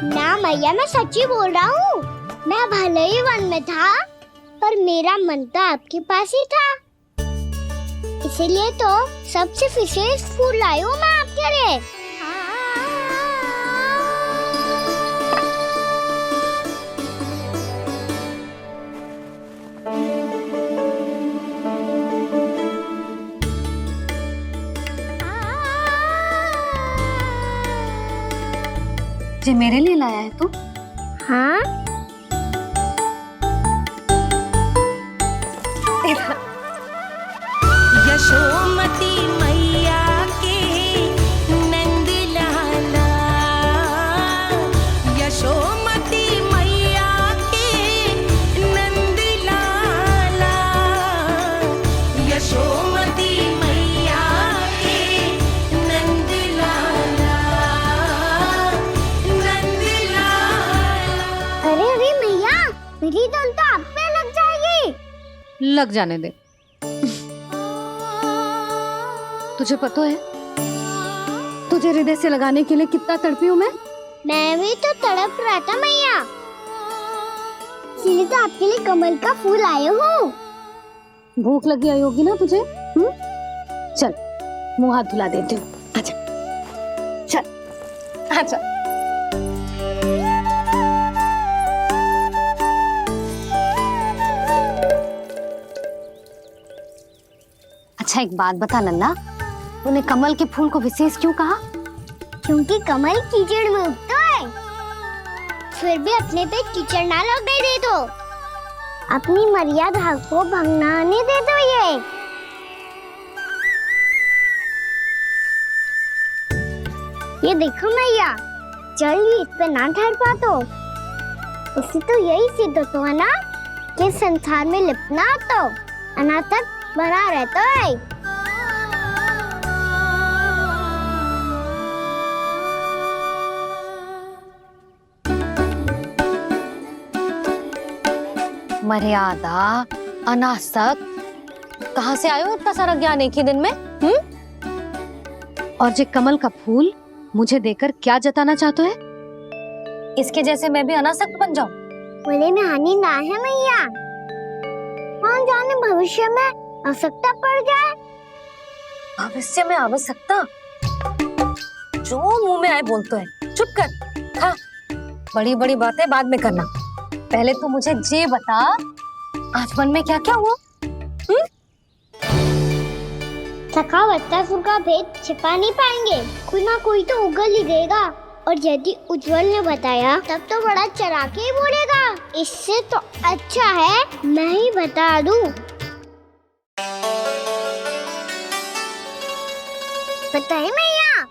ना मैया, मैं सच्ची बोल रहा हूँ। मैं भले ही वन में था, पर मेरा मन तो आपके पास ही था। इसीलिए तो सबसे विशेष फूल लाई हूँ मैं आपके लिए। ये मेरे लिए लाया है तू? हाँ। यशोमती मैया के नंद लाला, यशोमती मैया के नंद लाला, यशोमती मैया के नंद लाला, नंद लाला। अरे अरे मैया, मेरी धुन तो आप पे लग जाएगी। लग जाने दे। तुझे पता है तुझे हृदय से लगाने के लिए कितना तड़पी हूँ मैं? मैं भी तो तड़प रहा था मैया, इसीलिए तो आपके लिए कमल का फूल आया हूँ। भूख लगी आई होगी ना तुझे? चल मुंह हाथ धुला देती हूँ। आजा, चल आजा। अच्छा एक बात बता लल्ला, तूने कमल के फूल को विशेष क्यों कहा? क्योंकि कमल कीचड़ में उगता है, फिर भी अपने पे कीचड़ ना लगने दे दो। अपनी मर्यादा को भंगना नहीं दे दो। ये देखो मैया, जल भी इस पे ना ठहर पा तो उससे तो यही सिद्ध होता है ना कि संसार में लिपना तो अनाथ तक बना रहता है। मर्यादा, अनासक, कहाँ से आयो इतना सारा ज्ञान एक ही दिन में? और जे कमल का फूल मुझे देकर क्या जताना चाहते है? इसके जैसे मैं भी अनासक्त बन जाऊं? बोले में हानि ना है मैया, कौन जाने भविष्य में आवश्यकता पड़ जाए। भविष्य में आवश्यकता? जो मुंह में आए बोलते हैं, चुप कर। हाँ, बड़ी बड़ी बातें बाद में करना, पहले तो मुझे ये बता आज मन में क्या क्या हुआ? सखावत्तासुर का भेद छिपा नहीं पाएंगे, कोई ना कोई तो उगल ही देगा। और यदि उज्जवल ने बताया तब तो बड़ा चढ़ा के ही बोलेगा। इससे तो अच्छा है मैं ही बता दूं। पता है मैया,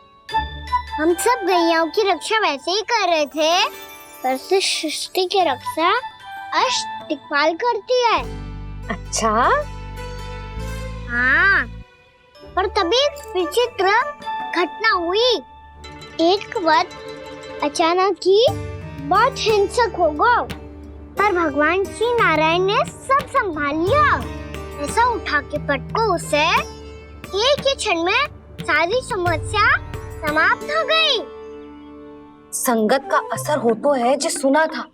हम सब गैयाओं की रक्षा वैसे ही कर रहे थे, पर से सृष्टि की रक्षा अष्ट दिक्पाल करती है। अच्छा? हाँ, पर तभी विचित्र घटना हुई। एक वक्त अचानक ही बहुत हिंसक हो गया, पर भगवान श्री नारायण ने सब संभाल लिया। ऐसा उठा के पटको उसे, एक ही क्षण में सारी समस्या समाप्त हो गई। संगत का असर हो तो है, जो सुना था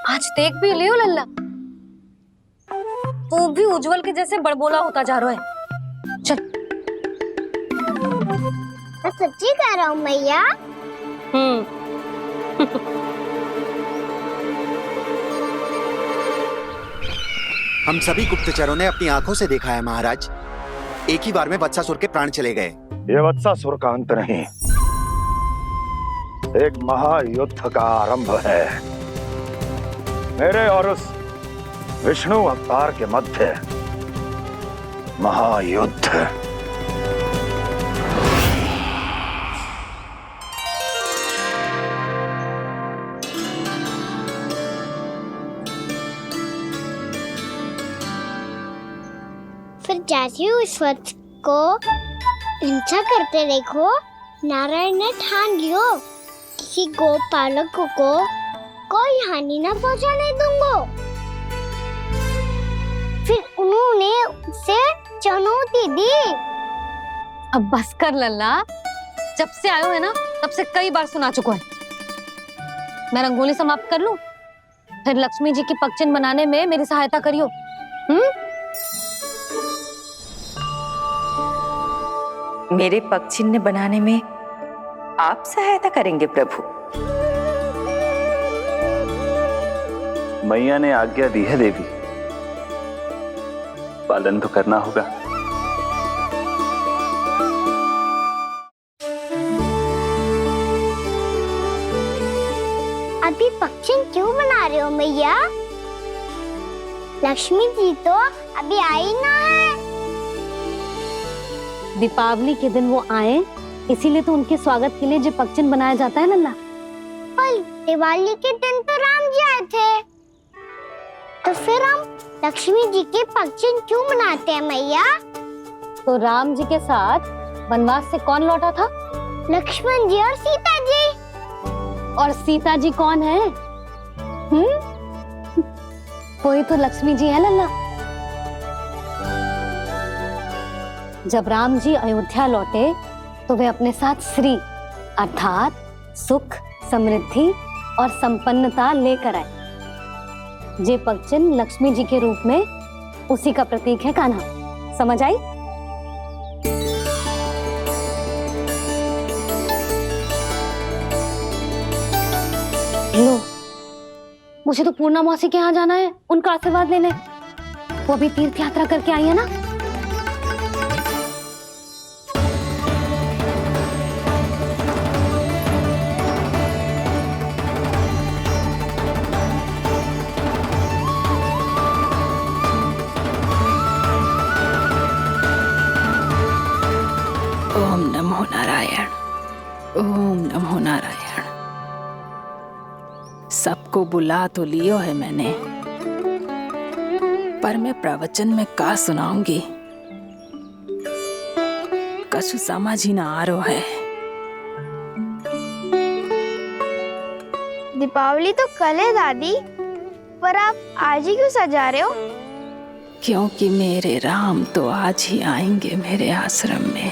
आज देख भी लियो लल्ला। तू भी उज्जवल के जैसे बड़बोला होता जा रहा है। चल। मैं सच्ची कह रहा हूँ मैया। हम सभी गुप्तचरों ने अपनी आंखों से देखा है महाराज, एक ही बार में वत्सासुर के प्राण चले गए। ये वत्सासुर का अंत नहीं, एक महायुद्ध का आरंभ है। मेरे और उस विष्णु अवतार के मध्य महायुद्ध। फिर जैसे ही उस वक्त को हिंसा करते देखो, नारायण ने ठान लियो किसी गोपालक को कोई हानि न पहुंचाने दूंगा। फिर उन्होंने उसे चुनौती दी। अब बस कर लल्ला, जब से आयो है ना तब से कई बार सुना चुका है। मैं रंगोली समाप्त कर लूं, फिर लक्ष्मी जी की पगचिन बनाने में मेरी सहायता करियो। मेरे पग चिन्ह बनाने में आप सहायता करेंगे प्रभु? मैया ने आज्ञा दी है देवी, पालन तो करना होगा। अभी पक्षी क्यों बना रहे हो मैया? लक्ष्मी जी तो अभी आई ना है। दीपावली के दिन वो आए, इसीलिए तो उनके स्वागत के लिए जो पगचिन बनाया जाता है लल्ला। पर दिवाली के दिन तो राम जी आए थे, तो फिर हम लक्ष्मी जी के पगचिन क्यों बनाते हैं मैया? तो राम जी के साथ वनवास से कौन लौटा था? लक्ष्मण जी और सीता जी। और सीता जी कौन है? कोई तो लक्ष्मी जी है लल्ला। जब राम जी अयोध्या लौटे तो वे अपने साथ श्री अर्थात सुख, समृद्धि और संपन्नता लेकर आए। ये पगचिन लक्ष्मी जी के रूप में उसी का प्रतीक है कान्हा। समझ आई? लो, मुझे तो पूर्णा मौसी के यहाँ जाना है, उनका आशीर्वाद लेने। वो भी तीर्थ यात्रा करके आई है ना। ओम नमो नारायण। सबको बुला तो लियो है मैंने, पर मैं प्रवचन में का सुनाऊंगी, कछु समझ ही ना आ रहा है। दीपावली तो कल है दादी, पर आप आज ही क्यों सजा रहे हो? क्योंकि मेरे राम तो आज ही आएंगे मेरे आश्रम में।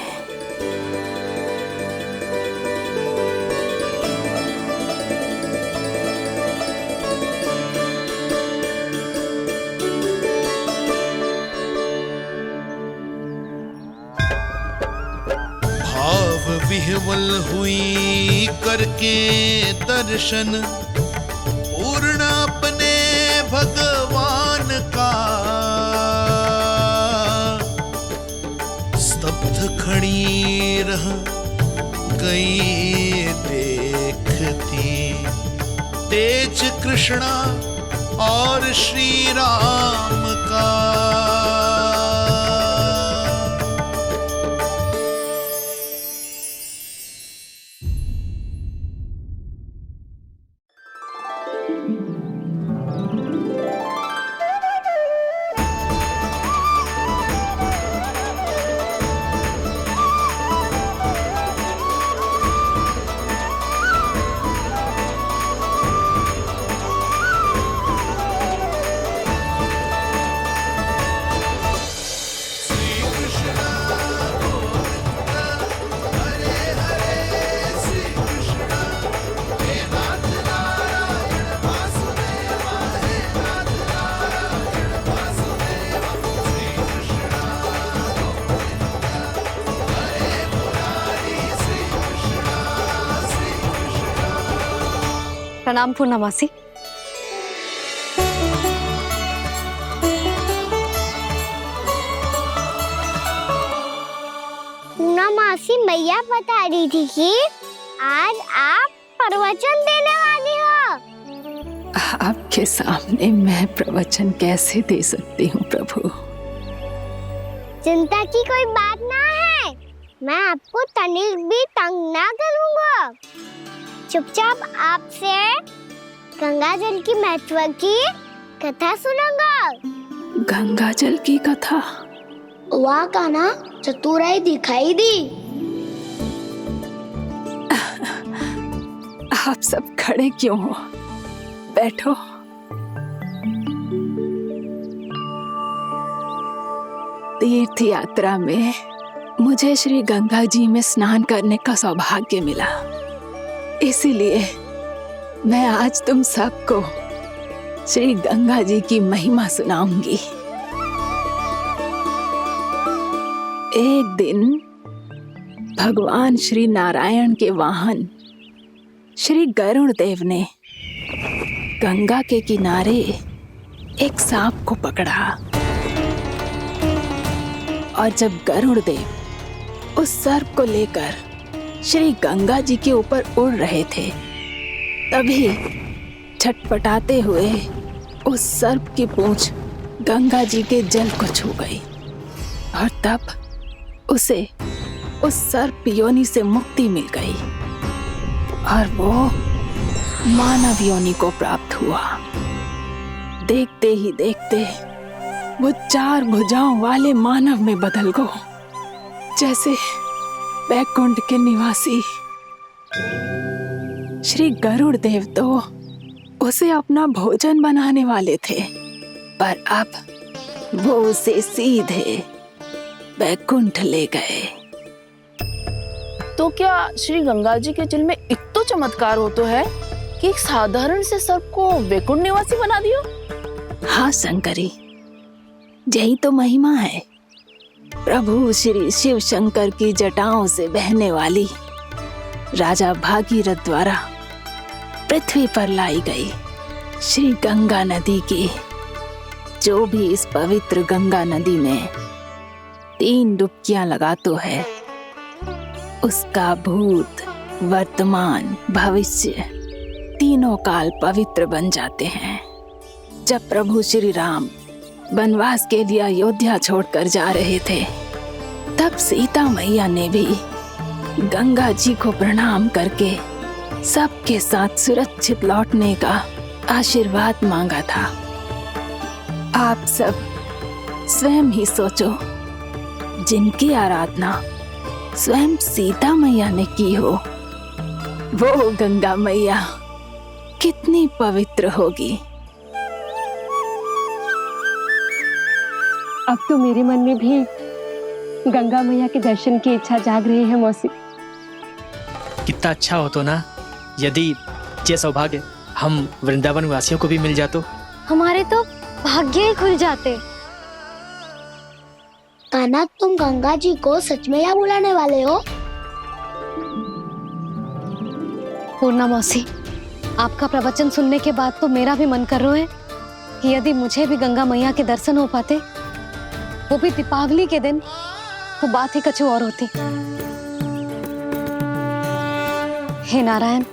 भाव विह्वल हुई करके दर्शन, पूर्ण अपने भगवान का, स्तब्ध खड़ी रह गई देखती, तेज कृष्णा और श्री राम का। प्रणाम पूर्णमासी। पूर्णमासी मैया बता रही थी कि आज आप प्रवचन देने वाली हो। आपके सामने मैं प्रवचन कैसे दे सकती हूँ प्रभु? चिंता की कोई बात ना है, मैं आपको तनिक भी तंग ना करूँगा। चुपचाप आपसे गंगा जल की महत्व की कथा सुनूंगा। गंगा जल की कथा? वाह कान्हा, चतुराई दिखाई दी। आप सब खड़े क्यों हो? बैठो। तीर्थ यात्रा में मुझे श्री गंगा जी में स्नान करने का सौभाग्य मिला, इसीलिए मैं आज तुम सबको श्री गंगा जी की महिमा सुनाऊंगी। एक दिन भगवान श्री नारायण के वाहन श्री गरुड़ देव ने गंगा के किनारे एक सांप को पकड़ा, और जब गरुड़ देव उस सर्प को लेकर श्री गंगा जी के ऊपर उड़ रहे थे, तभी छटपटाते हुए उस सर्प की पूंछ गंगा जी के जल को छू गई, और तब उसे उस सर्प योनि से मुक्ति मिल गई और वो मानव योनि को प्राप्त हुआ। देखते ही देखते वो 4 भुजाओं वाले मानव में बदल गया, जैसे वैकुंठ के निवासी। श्री गरुड़ देव तो उसे अपना भोजन बनाने वाले थे, पर अब वो उसे सीधे वैकुंठ ले गए। तो क्या श्री गंगा जी के जल में इतना चमत्कार हो तो है कि एक साधारण से सर्प को वैकुंठ निवासी बना दियो? हाँ शंकरी, यही तो महिमा है। प्रभु श्री शिव शंकर की जटाओं से बहने वाली राजा भागीरथ द्वारा पृथ्वी पर लाई गई श्री गंगा नदी की, जो भी इस पवित्र गंगा नदी में 3 डुबकियां लगातो है, उसका भूत, वर्तमान, भविष्य तीनों काल पवित्र बन जाते हैं। जब प्रभु श्री राम वनवास के लिए अयोध्या छोड़कर जा रहे थे, तब सीता मैया ने भी गंगा जी को प्रणाम करके सबके साथ सुरक्षित लौटने का आशीर्वाद मांगा था। आप सब स्वयं ही सोचो, जिनकी आराधना स्वयं सीता मैया ने की हो, वो गंगा मैया कितनी पवित्र होगी। अब तो मेरे मन में भी गंगा मैया के दर्शन की इच्छा जाग रही है मौसी। कितना अच्छा हो तो ना यदि ये सौभाग्य हम वृंदावन वासियों को भी मिल जातो। हमारे तो भाग्य ही खुल जाते। कान्हा, तुम गंगा जी को सच में यहाँ बुलाने वाले हो? पूर्णा मौसी, आपका प्रवचन सुनने के बाद तो मेरा भी मन कर रहा है कि यदि मुझे भी गंगा मैया के दर्शन हो पाते, वो भी दीपावली के दिन, वो बात ही कुछ और होती। हे नारायण,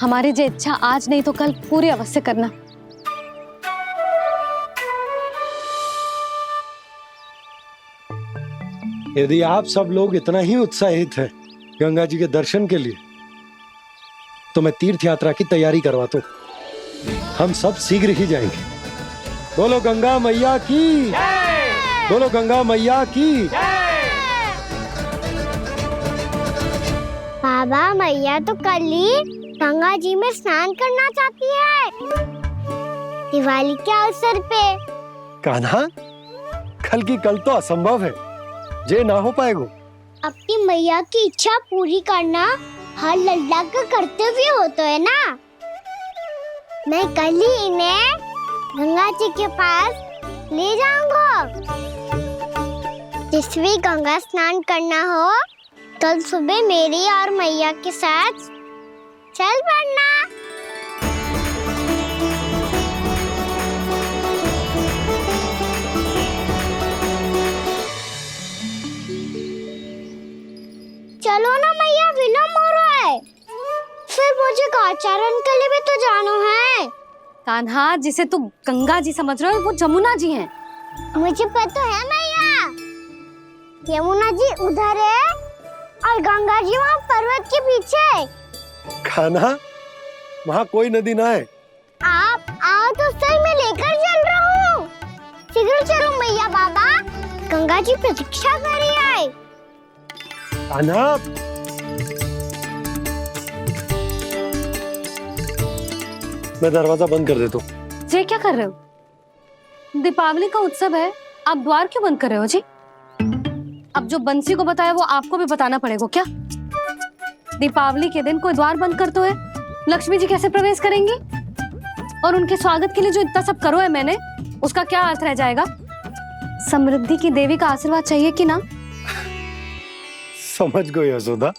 हमारी जो इच्छा आज नहीं तो कल पूरी अवश्य करना। यदि आप सब लोग इतना ही उत्साहित हैं गंगा जी के दर्शन के लिए, तो मैं तीर्थ यात्रा की तैयारी करवाता हूँ। हम सब शीघ्र ही जाएंगे। बोलो गंगा मैया की, बोलो गंगा मैया की। बाबा, मैया तो कल ही गंगा जी में स्नान करना चाहती है, दिवाली के अवसर पे। कान्हा, कल की कल तो असंभव है, जे ना हो पाएगा। अपनी मैया की इच्छा पूरी करना हर लल्ला का कर्तव्य होता है ना। मैं कल ही इन्हें गंगा जी के पास ले जाऊंगा। जिस भी गंगा स्नान करना हो, कल सुबह मेरी और मैया के साथ चल पड़ना। चलो ना मैया, विलम्ब हो रहा है। फिर मुझे आचरण के लिए भी तो जाना है। कान्हा, जिसे तू गंगा जी समझ रहे हो, वो जमुना जी हैं। मुझे पता है मैया, यमुना जी उधर है और गंगा जी वहाँ पर्वत के पीछे। कान्हा, वहाँ कोई नदी ना है। आप आओ तो सही, मैं लेकर चल रहा हूँ। शीघ्र चलो मैया। बाबा, गंगा जी प्रतीक्षा कर रही है। कान्हा, मैं दरवाजा बंद कर देता हूँ। ये क्या कर रहे हो? दीपावली का उत्सव है, आप द्वार क्यों बंद कर रहे हो जी? अब जो बंसी को बताया वो आपको भी बताना पड़ेगा क्या? दीपावली के दिन कोई द्वार बंद कर तो है, लक्ष्मी जी कैसे प्रवेश करेंगी? और उनके स्वागत के लिए जो इतना सब करो है मैंने, उसका क्या अर्थ रह जाएगा? समृद्धि की देवी का आशीर्वाद चाहिए कि ना? समझ गई यशोदा,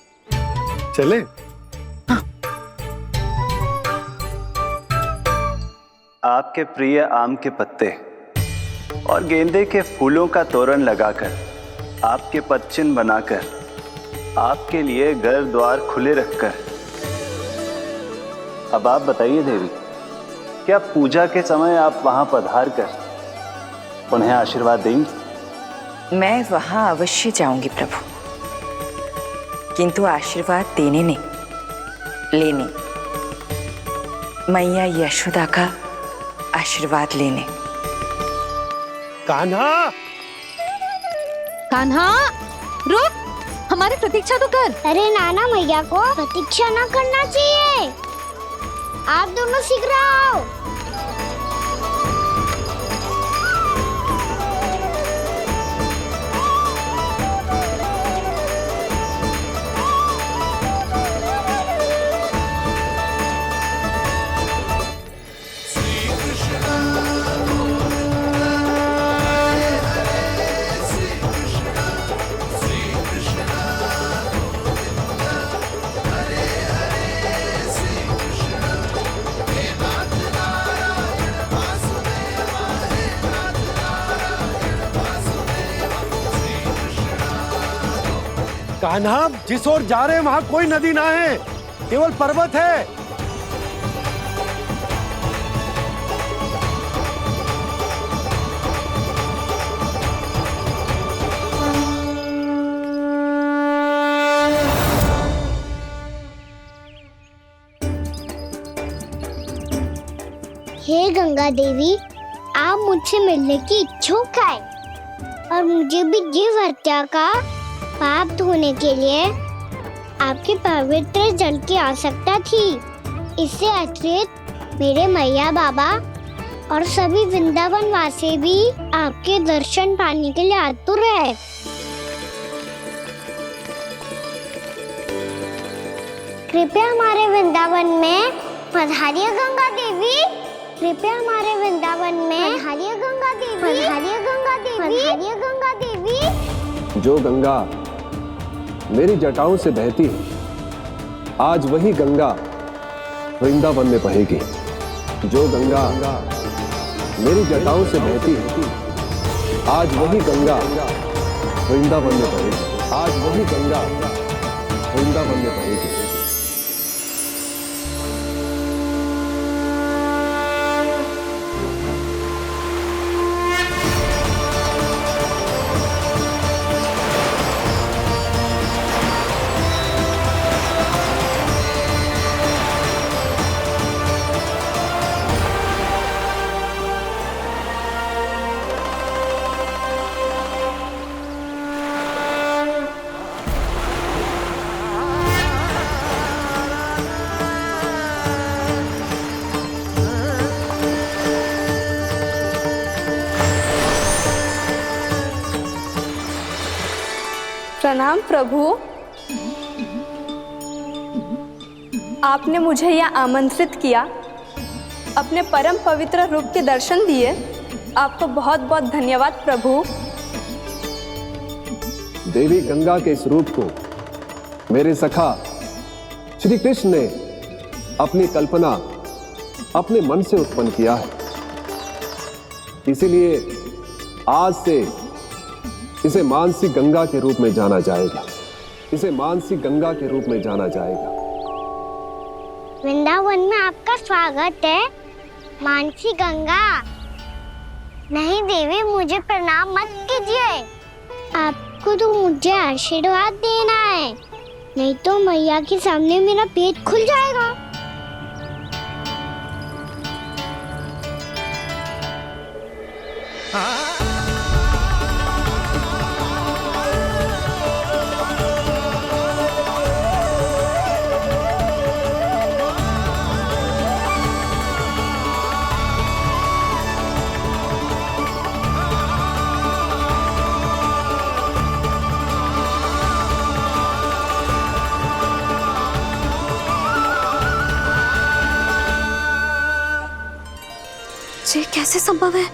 चले। आपके प्रिय आम के पत्ते और गेंदे के फूलों का तोरण लगाकर, आपके पदचिन्ह बनाकर, आपके लिए घर द्वार खुले रखकर, अब आप बताइए देवी, क्या पूजा के समय आप वहां पधार कर उन्हें आशीर्वाद देंगी? मैं वहां अवश्य जाऊंगी प्रभु, किंतु आशीर्वाद देने नहीं, लेने, मैया यशोदा का आशीर्वाद लेने। कान्हा, कान्हा, रुक, हमारी प्रतीक्षा तो कर। अरे नाना, मैया को प्रतीक्षा ना करना चाहिए। आप दोनों शीघ्र आओ। कान्हा, जिस ओर जा रहे हैं वहां कोई नदी ना है, केवल पर्वत है। हे गंगा देवी, आप मुझसे मिलने की इच्छुक है और मुझे भी जीव हत्या का पाप धोने के लिए आपके पवित्र जल की आवश्यकता थी। इससे अतिरिक्त मेरे मैया बाबा और सभी वृंदावन वासी भी आपके दर्शन पाने के लिए आतुर है। कृपया हमारे वृंदावन में पधारिए गंगा देवी। कृपया हमारे वृंदावन में पधारिए गंगा देवी। पधारिए गंगा देवी। पधारिए गंगा देवी। जो गंगा मेरी जटाओं से बहती है, आज वही गंगा वृंदावन में बहेगी। जो गंगा मेरी जटाओं से बहती है, आज वही गंगा वृंदावन में बहेगी। आज वही गंगा वृंदावन में बहेगी। प्रणाम प्रभु। आपने मुझे यह आमंत्रित किया, अपने परम पवित्र रूप के दर्शन दिए। आपको बहुत बहुत धन्यवाद प्रभु। देवी गंगा के इस रूप को मेरे सखा श्री कृष्ण ने अपनी कल्पना अपने मन से उत्पन्न किया है। इसीलिए आज से इसे मानसी गंगा के रूप में जाना जाएगा। इसे मानसी गंगा के रूप में जाना जाएगा। वृंदावन में आपका स्वागत है मानसी गंगा। नहीं देवी, मुझे प्रणाम मत कीजिए। आपको तो मुझे आशीर्वाद देना है, नहीं तो मैया के सामने मेरा पेट खुल जाएगा। ये कैसे संभव है?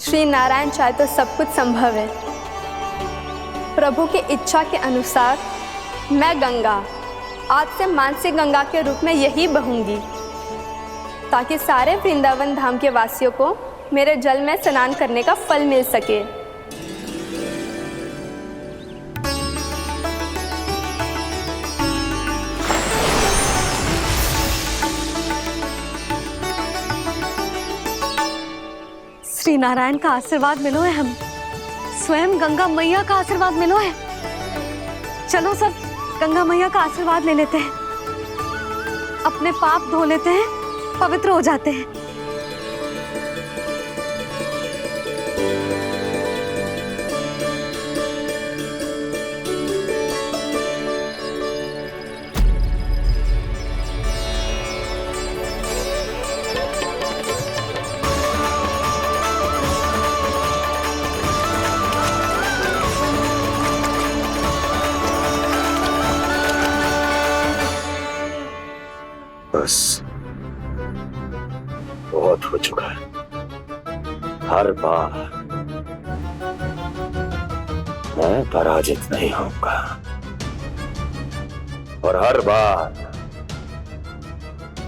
श्री नारायण चाहे तो सब कुछ संभव है। प्रभु की इच्छा के अनुसार मैं गंगा आज से मानसी गंगा के रूप में यही बहूंगी, ताकि सारे वृंदावन धाम के वासियों को मेरे जल में स्नान करने का फल मिल सके। श्री नारायण का आशीर्वाद मिलो है, हम स्वयं गंगा मैया का आशीर्वाद मिलो है। चलो सब गंगा मैया का आशीर्वाद ले लेते हैं, अपने पाप धो लेते हैं, पवित्र हो जाते हैं। बस बहुत हो चुका है। हर बार मैं पराजित नहीं होऊंगा और हर बार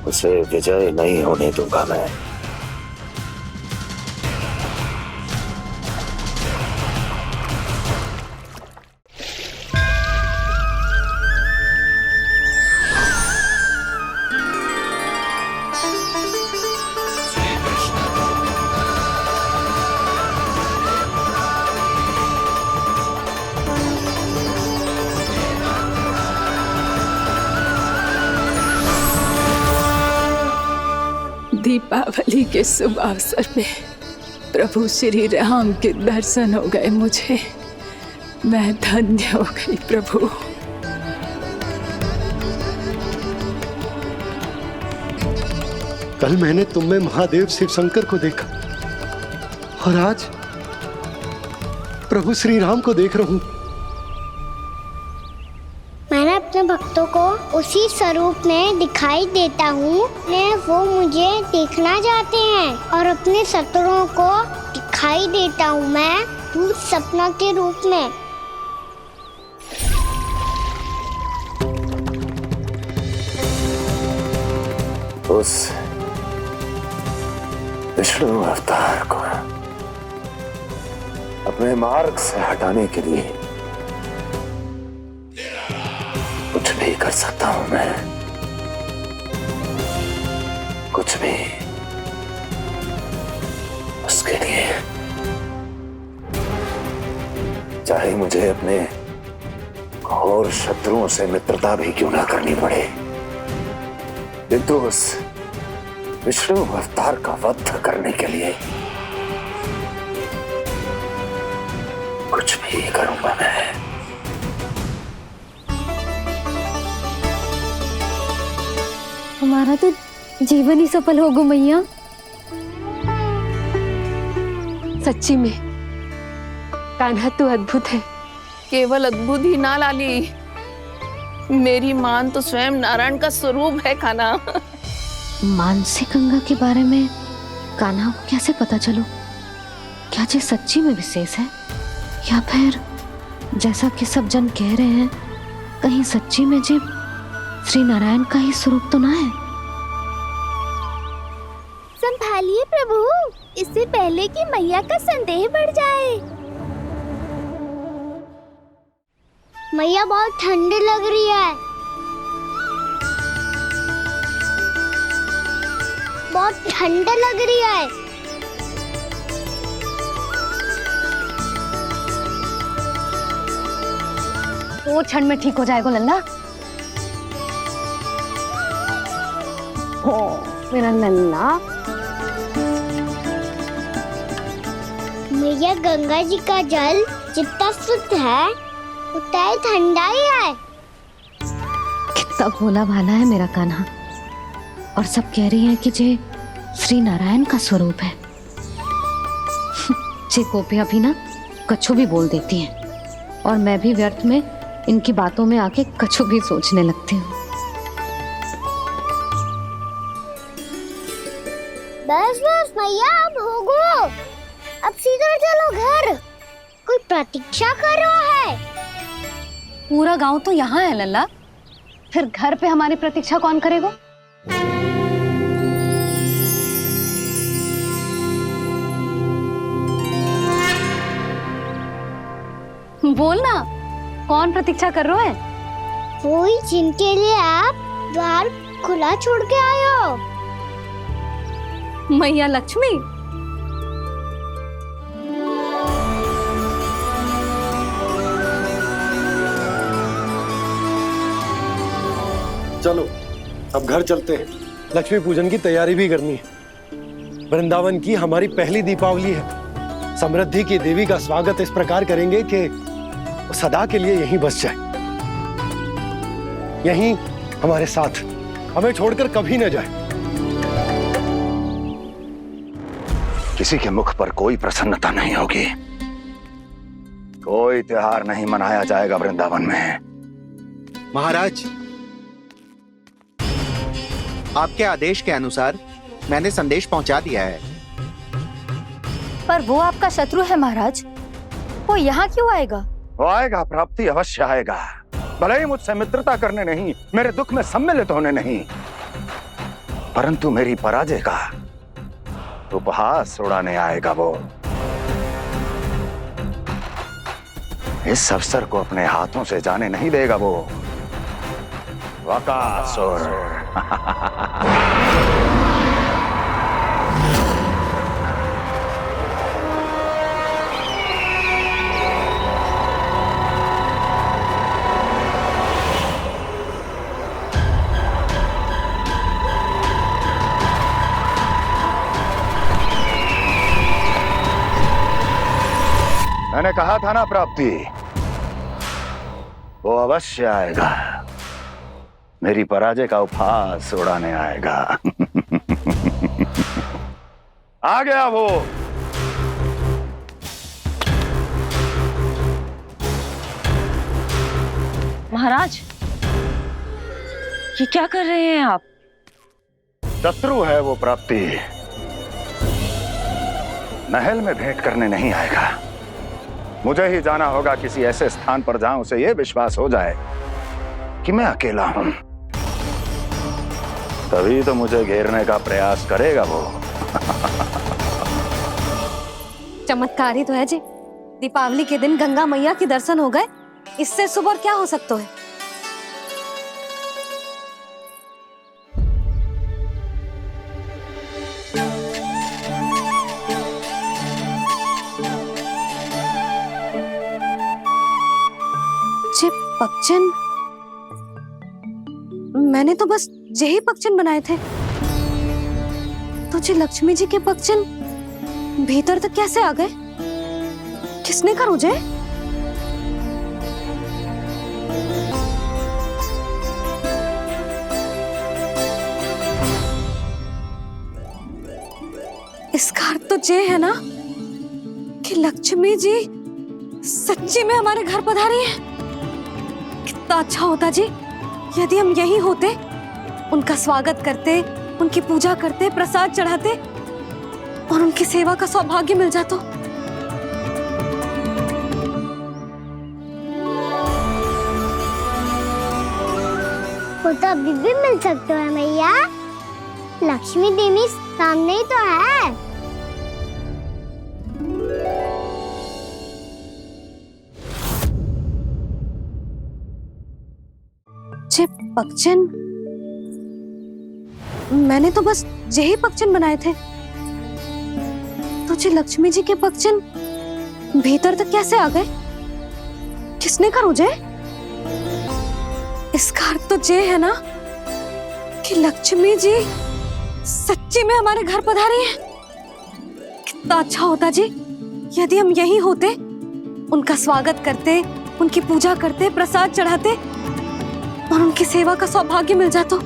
उसे विजय नहीं होने दूंगा मैं। दीपावली के शुभ अवसर में प्रभु श्री राम के दर्शन हो गए मुझे। मैं धन्य हो गई प्रभु। कल मैंने तुम में महादेव शिव शंकर को देखा और आज प्रभु श्री राम को देख रहा हूं। मैंने अपने भक्तों को उसी स्वरूप में दिखाई देता हूँ वो मुझे देखना चाहते हैं और अपने शत्रुओं को दिखाई देता हूँ मैं भूत सपना के रूप में। उस विष्णु अवतार को अपने मार्ग से हटाने के लिए कुछ भी कर सकता हूं मैं, कुछ भी। उसके लिए चाहे मुझे अपने घोर शत्रुओं से मित्रता भी क्यों ना करनी पड़े, किंतु उस विष्णु अवतार का वध करने के लिए कुछ भी करूंगा मैं। हमारा तो जीवन ही सफल हो गो मैया। सच्ची में कान्हा तू अद्भुत है। केवल अद्भुत ही ना लाली, मेरी मान तो स्वयं नारायण का स्वरूप है कान्हा। मानसी गंगा के बारे में कान्हा को कैसे पता चलो? क्या ये सच्ची में विशेष है या फिर जैसा कि सब जन कह रहे हैं कहीं सच्ची में जी श्री नारायण का ही स्वरूप तो ना है? संभालिए प्रभु, इससे पहले कि मैया का संदेह बढ़ जाए। मैया बहुत ठंडी लग रही है, बहुत ठंडा लग रही है। तो क्षण में ठीक हो जाएगा लल्ला। हो मेरा लल्ला। मैया गंगा जी का जल जितना शुद्ध है उतना ही ठंडा ही है। कितना भोला भाला है मेरा कान्हा। और सब कह रही हैं कि ये श्री नारायण का स्वरूप है। जे गोपियां भी ना कछु भी बोल देती हैं और मैं भी व्यर्थ में इनकी बातों में आके कछु भी सोचने लगती हूँ। बस बस मैया, अब होगो, अब सीधा चलो घर। कोई प्रतीक्षा कर रहा है। पूरा गांव तो यहाँ है लल्ला, फिर घर पे हमारी प्रतीक्षा कौन करेगा? बोल ना, कौन प्रतीक्षा कर रहे हैं? वही जिनके लिए आप द्वार खुला छोड़ के आए हो। मैया लक्ष्मी। चलो अब घर चलते हैं। लक्ष्मी पूजन की तैयारी भी करनी है। वृंदावन की हमारी पहली दीपावली है। समृद्धि की देवी का स्वागत इस प्रकार करेंगे कि वो सदा के लिए यहीं बस जाए, यहीं हमारे साथ, हमें छोड़कर कभी न जाए। किसी के मुख पर कोई प्रसन्नता नहीं होगी, कोई त्योहार नहीं मनाया जाएगा वृंदावन में। महाराज, आपके आदेश के अनुसार मैंने संदेश पहुंचा दिया है। पर वो आपका शत्रु है महाराज, वो यहाँ क्यों आएगा? वो आएगा, प्राप्ति अवश्य आएगा। भले ही मुझसे मित्रता करने नहीं, मेरे दुख में सम्मिलित होने नहीं, परंतु मेरी पराजय का उपहास उड़ाने आएगा वो। इस अवसर को अपने हाथों से जाने नहीं देगा वो वकासुर। मैंने कहा था ना प्राप्ति, वो अवश्य आएगा, मेरी पराजय का उपहास उड़ाने आएगा। आ गया वो। महाराज, ये क्या कर रहे हैं आप? शत्रु है वो प्राप्ति, महल में भेंट करने नहीं आएगा। मुझे ही जाना होगा किसी ऐसे स्थान पर जहां उसे यह विश्वास हो जाए कि मैं अकेला हूं, तभी तो मुझे घेरने का प्रयास करेगा वो। चमत्कार ही तो है जी, दीपावली के दिन गंगा मैया के दर्शन हो गए, इससे शुभ और क्या हो सकता है। जे पक्षन, मैंने तो बस यही पक्षन बनाए थे, तो जे लक्ष्मी जी के पक्षन भीतर तक कैसे आ गए? किसने करूं जे? इसका अर्थ तो ये है ना कि लक्ष्मी जी सच्ची में हमारे घर पधारी है। कितना अच्छा होता जी यदि हम यही होते, उनका स्वागत करते, उनकी पूजा करते, प्रसाद चढ़ाते और उनकी सेवा का सौभाग्य मिल जाता। वो तो अभी भी मिल सकते हैं मैया, लक्ष्मी देवी सामने ही तो है। जे पक्षन, मैंने तो बस यही पक्षन बनाए थे, तो जे लक्ष्मी जी के पक्षन भीतर तक कैसे आ गए? किसने करूं जे? इसका अर्थ तो ये है ना कि लक्ष्मी जी सच्ची में हमारे घर पधारी है। कितना अच्छा होता जी यदि हम यही होते, उनका स्वागत करते, उनकी पूजा करते, प्रसाद चढ़ाते और उनकी सेवा का सौभाग्य मिल जाता।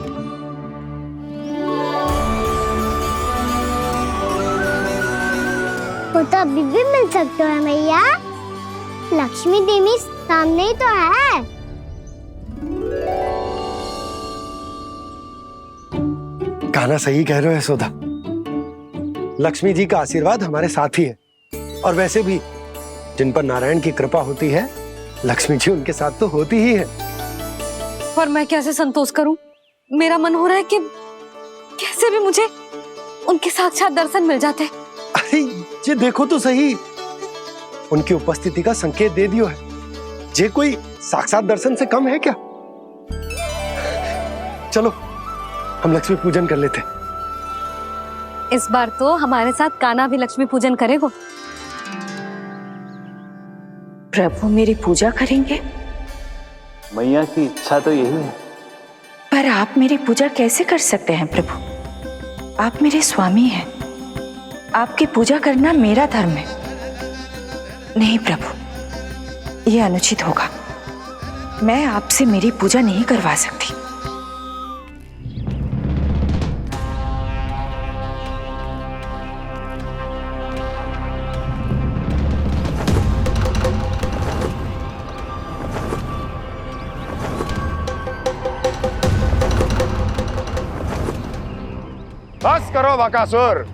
वो तो अभी भी मिल सकते हैं मैया, लक्ष्मी देवी सामने ही तो है। कहना सही कह रहे हो यशोदा, लक्ष्मी जी का आशीर्वाद हमारे साथ ही है, और वैसे भी जिन पर नारायण की कृपा होती है, लक्ष्मी जी उनके साथ तो होती ही है। पर मैं कैसे संतोष करूं? मेरा मन हो रहा है कि कैसे भी मुझे उनके साक्षात दर्शन मिल जाते। अरे ये देखो तो सही, उनकी उपस्थिति का संकेत दे दियो है। ये कोई साक्षात दर्शन से कम है क्या? चलो हम लक्ष्मी पूजन कर लेते। इस बार तो हमारे साथ कान्हा भी लक्ष्मी पूजन करेगा। प्रभु मेरी पूजा करेंगे? मैया की इच्छा तो यही है। पर आप मेरी पूजा कैसे कर सकते हैं प्रभु? आप मेरे स्वामी हैं, आपकी पूजा करना मेरा धर्म है। नहीं प्रभु, यह अनुचित होगा। मैं आपसे मेरी पूजा नहीं करवा सकती। बस करो बकासुर,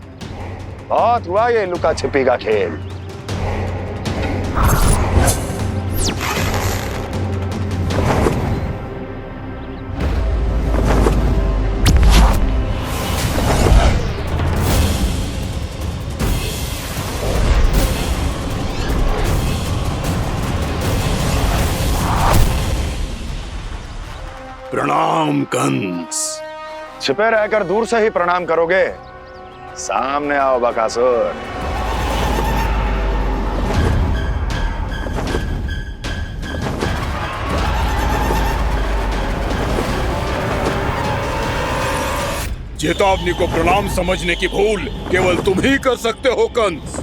बहुत हुआ ये लुका छिपी का खेल। प्रणाम कंस। छिपे रहकर दूर से ही प्रणाम करोगे? सामने आओ बकासुर। चेतावनी को प्रणाम समझने की भूल केवल तुम ही कर सकते हो कंस।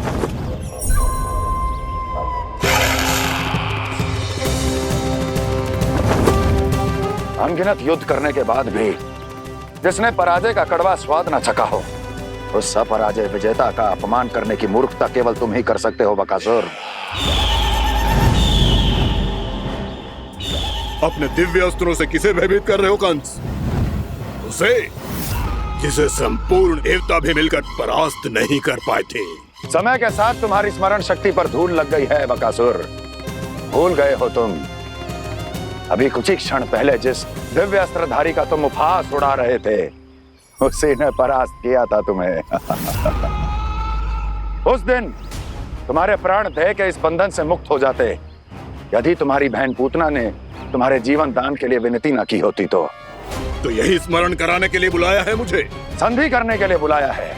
अनगिनत युद्ध करने के बाद भी जिसने पराजय का कड़वा स्वाद न चखा हो, उस अपराजय विजेता का अपमान करने की मूर्खता केवल तुम ही कर सकते हो बकासुर। अपने दिव्य अस्त्रों से किसे भयभीत कर रहे हो कंस? उसे जिसे संपूर्ण देवता भी मिलकर परास्त नहीं कर पाए थे। समय के साथ तुम्हारी स्मरण शक्ति पर धूल लग गई है बकासुर। भूल गए हो तुम अभी कुछ ही क्षण पहले जिस दिव्य अस्त्रधारी का तुम उपहास उड़ा रहे थे, उसी ने परास्त किया था तुम्हें। उस दिन तुम्हारे प्राण दे के इस बंधन से मुक्त हो जाते यदि तुम्हारी बहन पूतना ने तुम्हारे जीवन दान के लिए विनती न की होती तो यही स्मरण कराने के लिए बुलाया है मुझे? संधि करने के लिए बुलाया है।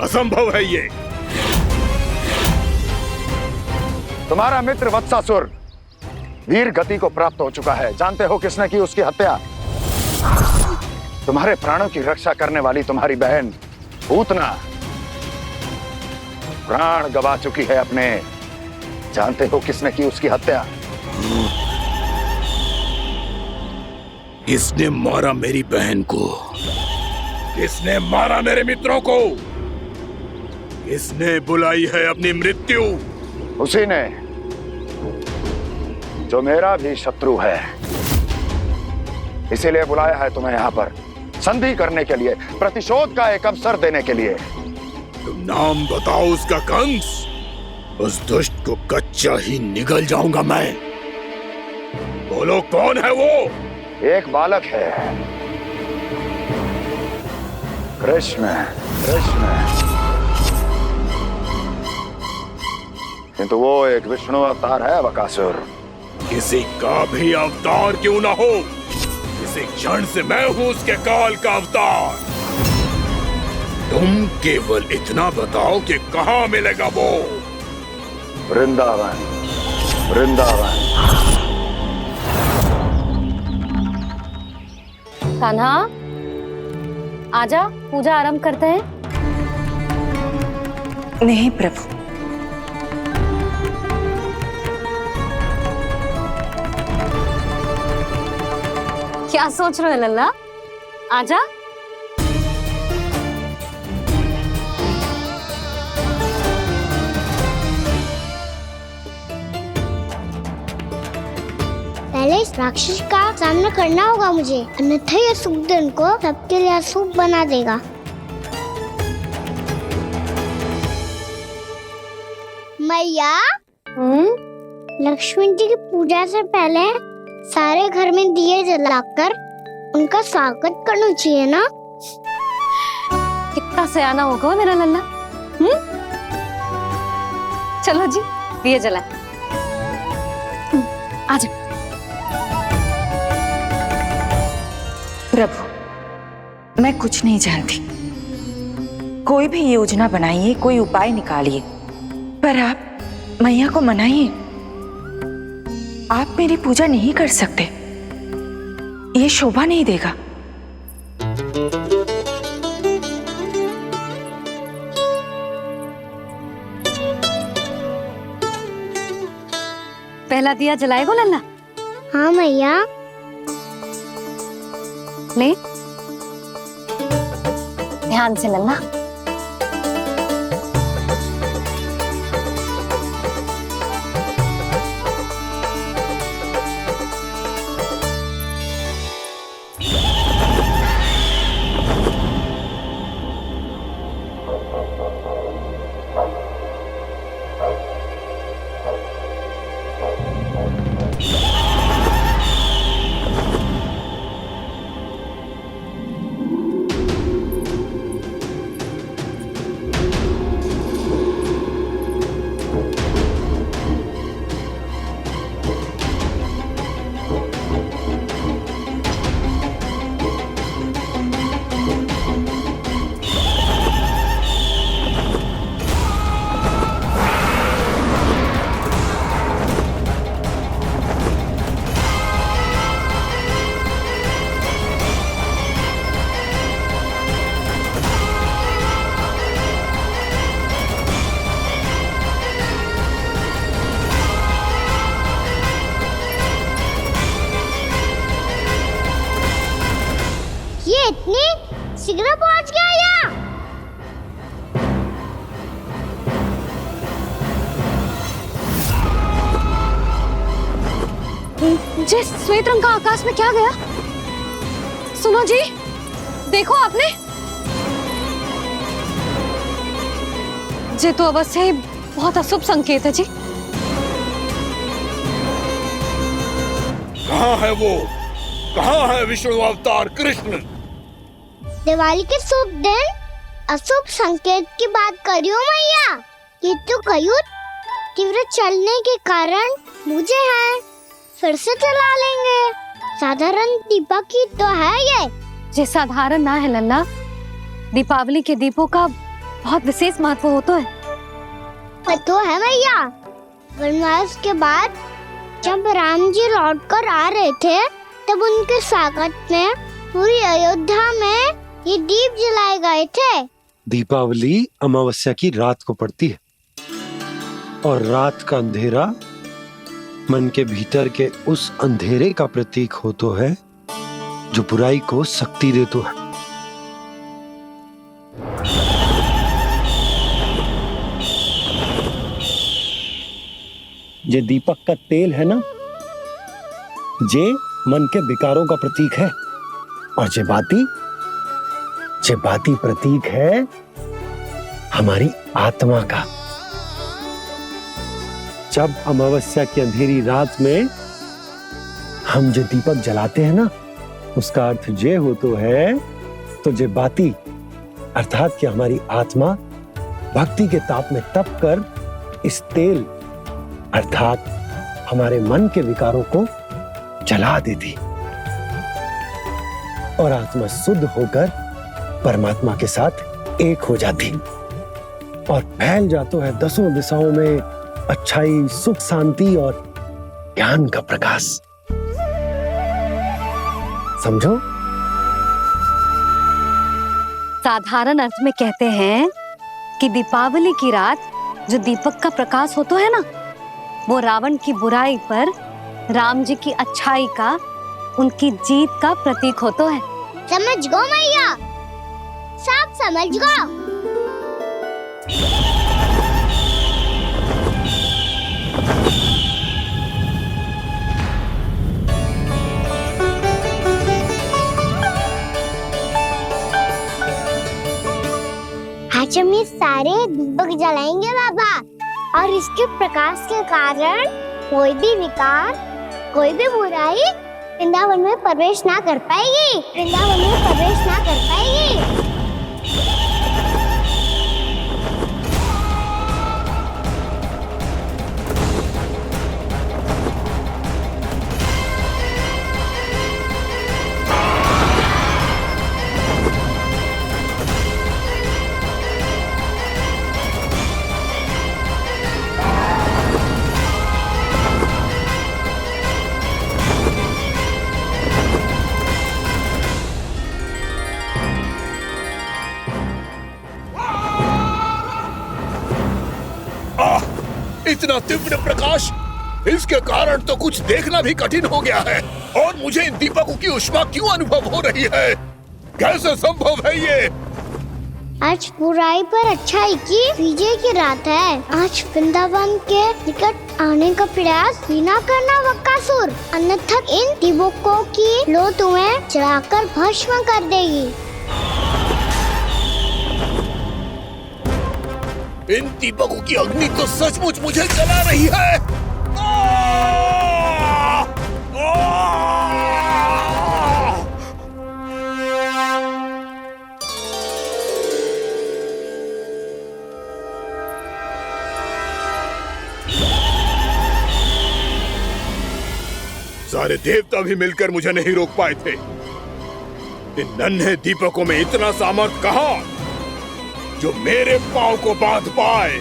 असंभव है ये। तुम्हारा मित्र वत्सासुर वीर गति को प्राप्त हो चुका है। जानते हो किसने की उसकी हत्या? तुम्हारे प्राणों की रक्षा करने वाली तुम्हारी बहन पूतना प्राण गवा चुकी है अपने। जानते हो किसने की उसकी हत्या? किसने मारा मेरी बहन को? किसने मारा मेरे मित्रों को? किसने बुलाई है अपनी मृत्यु? उसी ने जो मेरा भी शत्रु है। इसीलिए बुलाया है तुम्हें यहाँ पर संधि करने के लिए, प्रतिशोध का एक अवसर देने के लिए। तुम नाम बताओ उसका कंस। उस दुष्ट को कच्चा ही निगल जाऊंगा मैं। बोलो कौन है वो? एक बालक है, कृष्ण। कृष्ण, किंतु वो एक विष्णु अवतार है बकासुर। किसी का भी अवतार क्यों ना हो, इसी क्षण से मैं हूं उसके काल का अवतार। तुम केवल इतना बताओ कि कहां मिलेगा वो? वृंदावन। वृंदावन। कान्हा, आजा, पूजा आरंभ करते हैं। नहीं प्रभु, क्या सोच रहे हो लल्ला? आजा। पहले इस राक्षस का सामना करना होगा मुझे, अन्यथा ये शुभ दिन को सबके लिए अशुभ बना देगा। मैया, लक्ष्मण जी की पूजा से पहले सारे घर में दिए जलाकर उनका स्वागत करना चाहिए ना? कितना सयाना होगा मेरा लल्ला। चलो जी, दिए जलाए। आजा। प्रभु, मैं कुछ नहीं जानती। कोई भी योजना बनाइए, कोई उपाय निकालिए, पर आप मैया को मनाइए। आप मेरी पूजा नहीं कर सकते, ये शोभा नहीं देगा। पहला दिया जलाएगो लल्ला? हाँ मैया। ले, ध्यान से लल्ला। जे श्वेत रंग का आकाश में क्या गया? सुनो जी, देखो आपने, जे तो अवश्य ही बहुत अशुभ संकेत है जी। कहाँ है वो? कहाँ है विष्णु अवतार कृष्ण? दिवाली के शुभ दिन अशुभ संकेत की बात करियो मैया। ये तो कयूँ तीव्र चलने के कारण मुझे है, फिर से चला लेंगे। साधारण दीपक ही तो है ये साधारण ना है लल्ला, दीपावली के दीपों का बहुत विशेष महत्व होता है। तो है भैया, वनवास के बाद जब राम जी लौट कर आ रहे थे तब उनके स्वागत में पूरी अयोध्या में ये दीप जलाए गए थे। दीपावली अमावस्या की रात को पड़ती है और रात का अंधेरा मन के भीतर के उस अंधेरे का प्रतीक हो तो है जो बुराई को शक्ति दे तो है। ये दीपक का तेल है ना, जे मन के विकारों का प्रतीक है, और जे बाती प्रतीक है हमारी आत्मा का। जब अमावस्या की अंधेरी रात में हम जो दीपक जलाते हैं ना, उसका अर्थ जे हो तो है, तो जे बाती अर्थात कि हमारी आत्मा भक्ति के ताप में तप कर इस तेल अर्थात हमारे मन के विकारों को जला देती और आत्मा शुद्ध होकर परमात्मा के साथ एक हो जाती और फैल जाता है दसों दिशाओं में अच्छाई, सुख, शांति और ज्ञान का प्रकाश। समझो? साधारण अर्थ में कहते हैं कि दीपावली की रात जो दीपक का प्रकाश होता है ना, वो रावण की बुराई पर राम जी की अच्छाई का, उनकी जीत का प्रतीक होता है। समझ गो मैया, सब समझ गो। आज हम ये सारे दीपक जलाएंगे बाबा, और इसके प्रकाश के कारण कोई भी विकार, कोई भी बुराई वृंदावन में प्रवेश ना कर पाएगी, वृंदावन में प्रवेश ना कर पाएगी। इतना तीव्र प्रकाश, इसके कारण तो कुछ देखना भी कठिन हो गया है। और मुझे इन दीपकों की उष्मा क्यों अनुभव हो रही है? कैसे संभव है ये? आज बुराई पर अच्छाई की विजय की रात है। आज वृंदावन के निकट आने का प्रयास भी ना करना बकासुर, अन्यथा इन दीपकों की लो तुम्हें जलाकर भस्म कर देगी। इन दीपकों की अग्नि तो सचमुच मुझे जला रही है। सारे देवता भी मिलकर मुझे नहीं रोक पाए थे। इन नन्हे दीपकों में इतना सामर्थ कहां जो मेरे पांव को बांध पाए।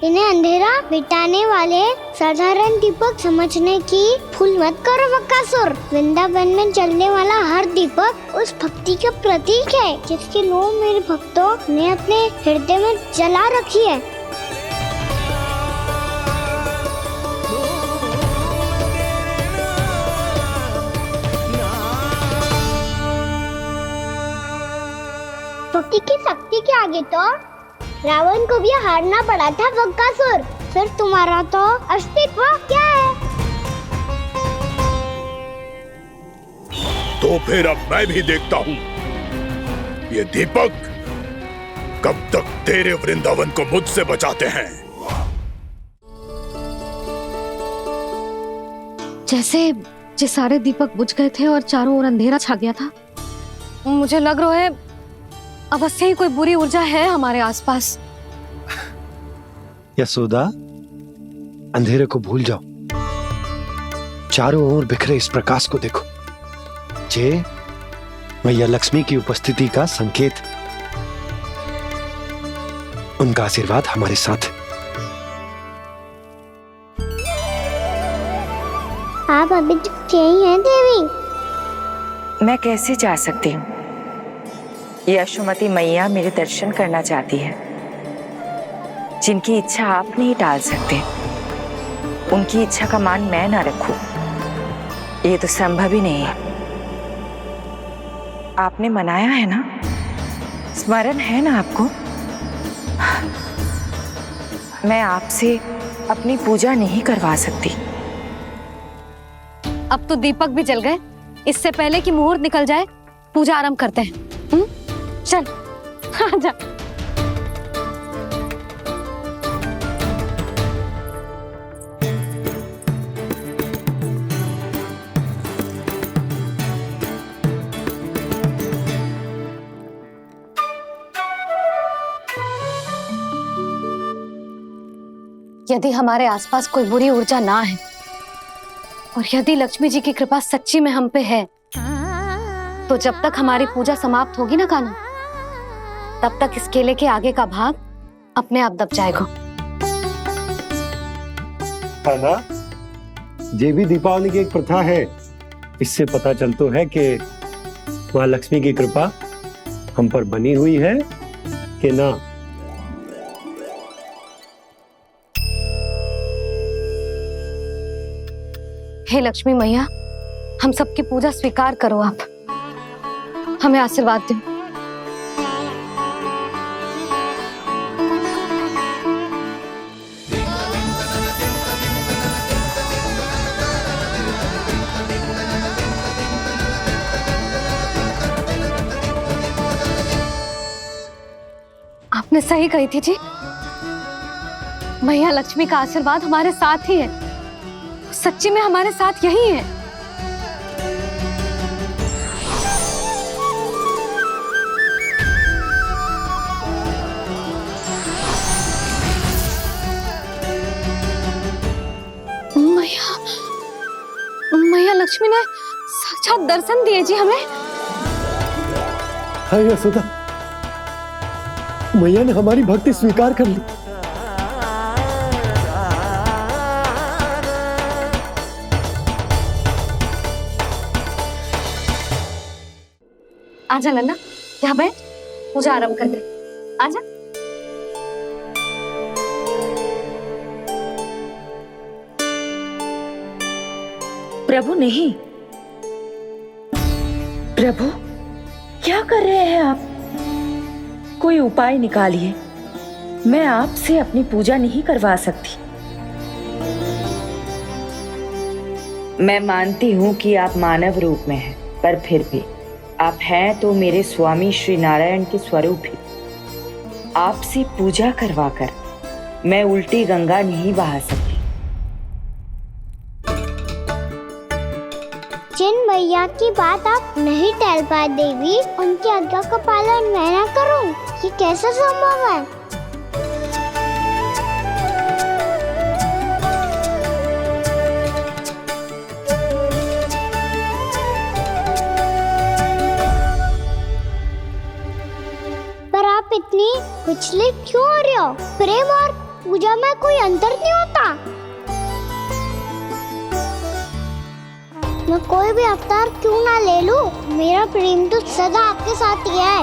इन्हें अंधेरा मिटाने वाले साधारण दीपक समझने की भूल मत करो बकासुर। वृंदावन में जलने वाला हर दीपक उस भक्ति का प्रतीक है जिसकी लो मेरे भक्तों ने अपने हृदय में जला रखी है। सरस्वती की शक्ति के आगे तो रावण को भी हारना पड़ा था बक्कासुर। फिर तुम्हारा तो अस्तित्व क्या है? तो फिर अब मैं भी देखता हूँ ये दीपक कब तक तेरे वृंदावन को मुझसे बचाते हैं। जैसे सारे दीपक बुझ गए थे और चारों ओर अंधेरा छा गया था, मुझे लग रहा है अवश्य ही कोई बुरी ऊर्जा है हमारे आसपास। यशोदा, अंधेरे को भूल जाओ, चारों ओर बिखरे इस प्रकाश को देखो। जे मैया लक्ष्मी की उपस्थिति का संकेत, उनका आशीर्वाद हमारे साथ। आप अभी तक यही हैं देवी? मैं कैसे जा सकती हूँ? यशोमती मैया मेरे दर्शन करना चाहती है। जिनकी इच्छा आप नहीं टाल सकते, उनकी इच्छा का मान मैं ना रखूं, ये तो संभव ही नहीं है। आपने मनाया है ना, स्मरण है ना आपको? मैं आपसे अपनी पूजा नहीं करवा सकती। अब तो दीपक भी जल गए, इससे पहले कि मुहूर्त निकल जाए पूजा आरंभ करते हैं। चल आजा। यदि हमारे आसपास कोई बुरी ऊर्जा ना है और यदि लक्ष्मी जी की कृपा सच्ची में हम पे है, तो जब तक हमारी पूजा समाप्त होगी ना कान्हा, तब तक इस केले के आगे का भाग अपने आप दब जाएगा। ना, ये भी दीपावली की एक प्रथा है। इससे पता चलता है कि माँ लक्ष्मी की कृपा हम पर बनी हुई है कि ना। हे लक्ष्मी मैया, हम सबकी पूजा स्वीकार करो, आप हमें आशीर्वाद दो। आपने सही कही थी जी, मैया लक्ष्मी का आशीर्वाद हमारे साथ ही है, सच्ची में हमारे साथ यही है। मैया लक्ष्मी ने साक्षात दर्शन दिए जी हमें। हाँ यशोदा, मैया ने हमारी भक्ति स्वीकार कर ली। आजा लन्ना, यहाँ बैठ, पूजा आरंभ कर दे। आजा। प्रभु नहीं, प्रभु क्या कर रहे हैं आप? कोई उपाय निकालिए, मैं आपसे अपनी पूजा नहीं करवा सकती। मैं मानती हूँ कि आप मानव रूप में हैं, पर फिर भी आप हैं तो मेरे स्वामी श्री नारायण के स्वरूप ही। आपसे पूजा करवाकर मैं उल्टी गंगा नहीं बहा सकती। जिन मैया की बात आप नहीं टल पाए देवी, उनकी आज्ञा का पालन मैं ना करूं, ये कैसा संभव है? पर आप इतनी विचलित क्यों हो रहे हो? प्रेम और पूजा में कोई अंतर नहीं होता। मैं कोई भी अवतार क्यों ना ले लूं, मेरा प्रेम तो सदा आपके साथ ही है।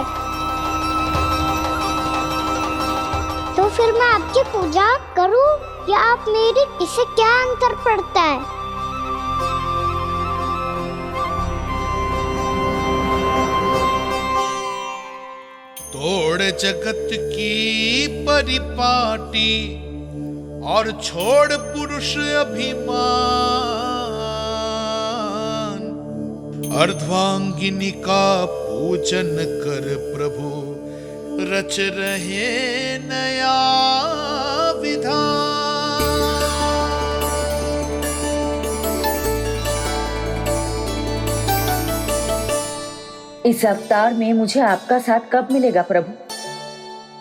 तो फिर मैं आपकी पूजा करूं या आप मेरी, इससे क्या अंतर पड़ता है? तो छोड़ जगत की परिपाटी और छोड़ पुरुष अभिमान, अर्धांगिनी का पूजन कर प्रभु रच रहे नया विधान। इस अवतार में मुझे आपका साथ कब मिलेगा प्रभु?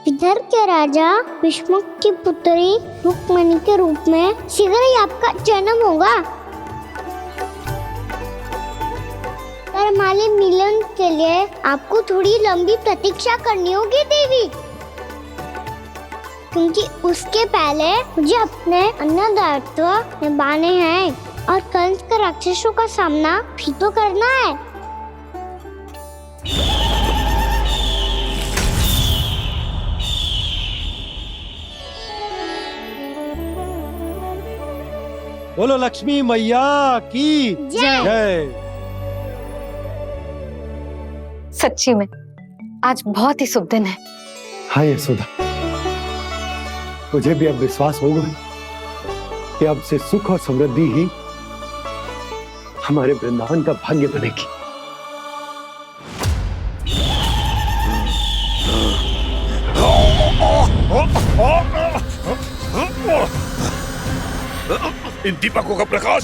इधर के राजा भीष्म की पुत्री रुक्मणी के रूप में शीघ्र ही आपका जन्म होगा। हमारे मिलन के लिए आपको थोड़ी लंबी प्रतीक्षा करनी होगी देवी, क्योंकि उसके पहले मुझे अपने अन्य दायित्व निभाने हैं और कंस के राक्षसों का सामना भी तो करना है। बोलो लक्ष्मी मैया की जय। सच्ची में आज बहुत ही शुभ दिन है। हाँ यशोदा, मुझे भी अब विश्वास हो गया कि अब से सुख और समृद्धि ही हमारे वृंदावन का भाग्य बनेगी। इन दीपकों का प्रकाश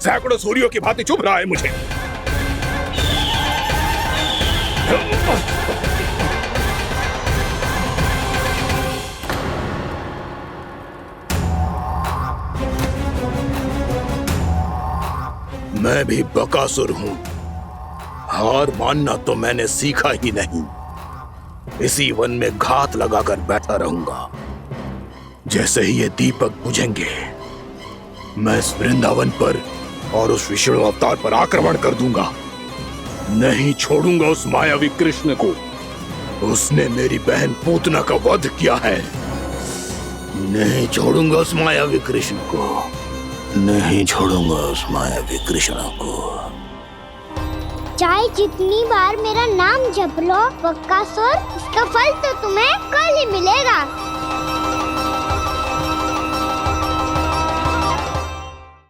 सैकड़ों सूर्यों की भांति चुभ रहा है मुझे। मैं भी बकासुर हूं, हार मानना तो मैंने सीखा ही नहीं। इसी वन में घात लगाकर बैठा रहूंगा। जैसे ही ये दीपक बुझेंगे, मैं इस वृंदावन पर और उस विष्णु अवतार पर आक्रमण कर दूंगा। नहीं छोड़ूंगा उस मायावी कृष्ण को। उसने मेरी बहन पूतना का वध किया है। नहीं छोड़ूंगा उस मायावी कृष्ण को। नहीं छोड़ूंगा उस मायावी कृष्ण को। चाहे जितनी बार मेरा नाम जप लो बकासुर, इसका फल तो तुम्हें कल ही मिलेगा।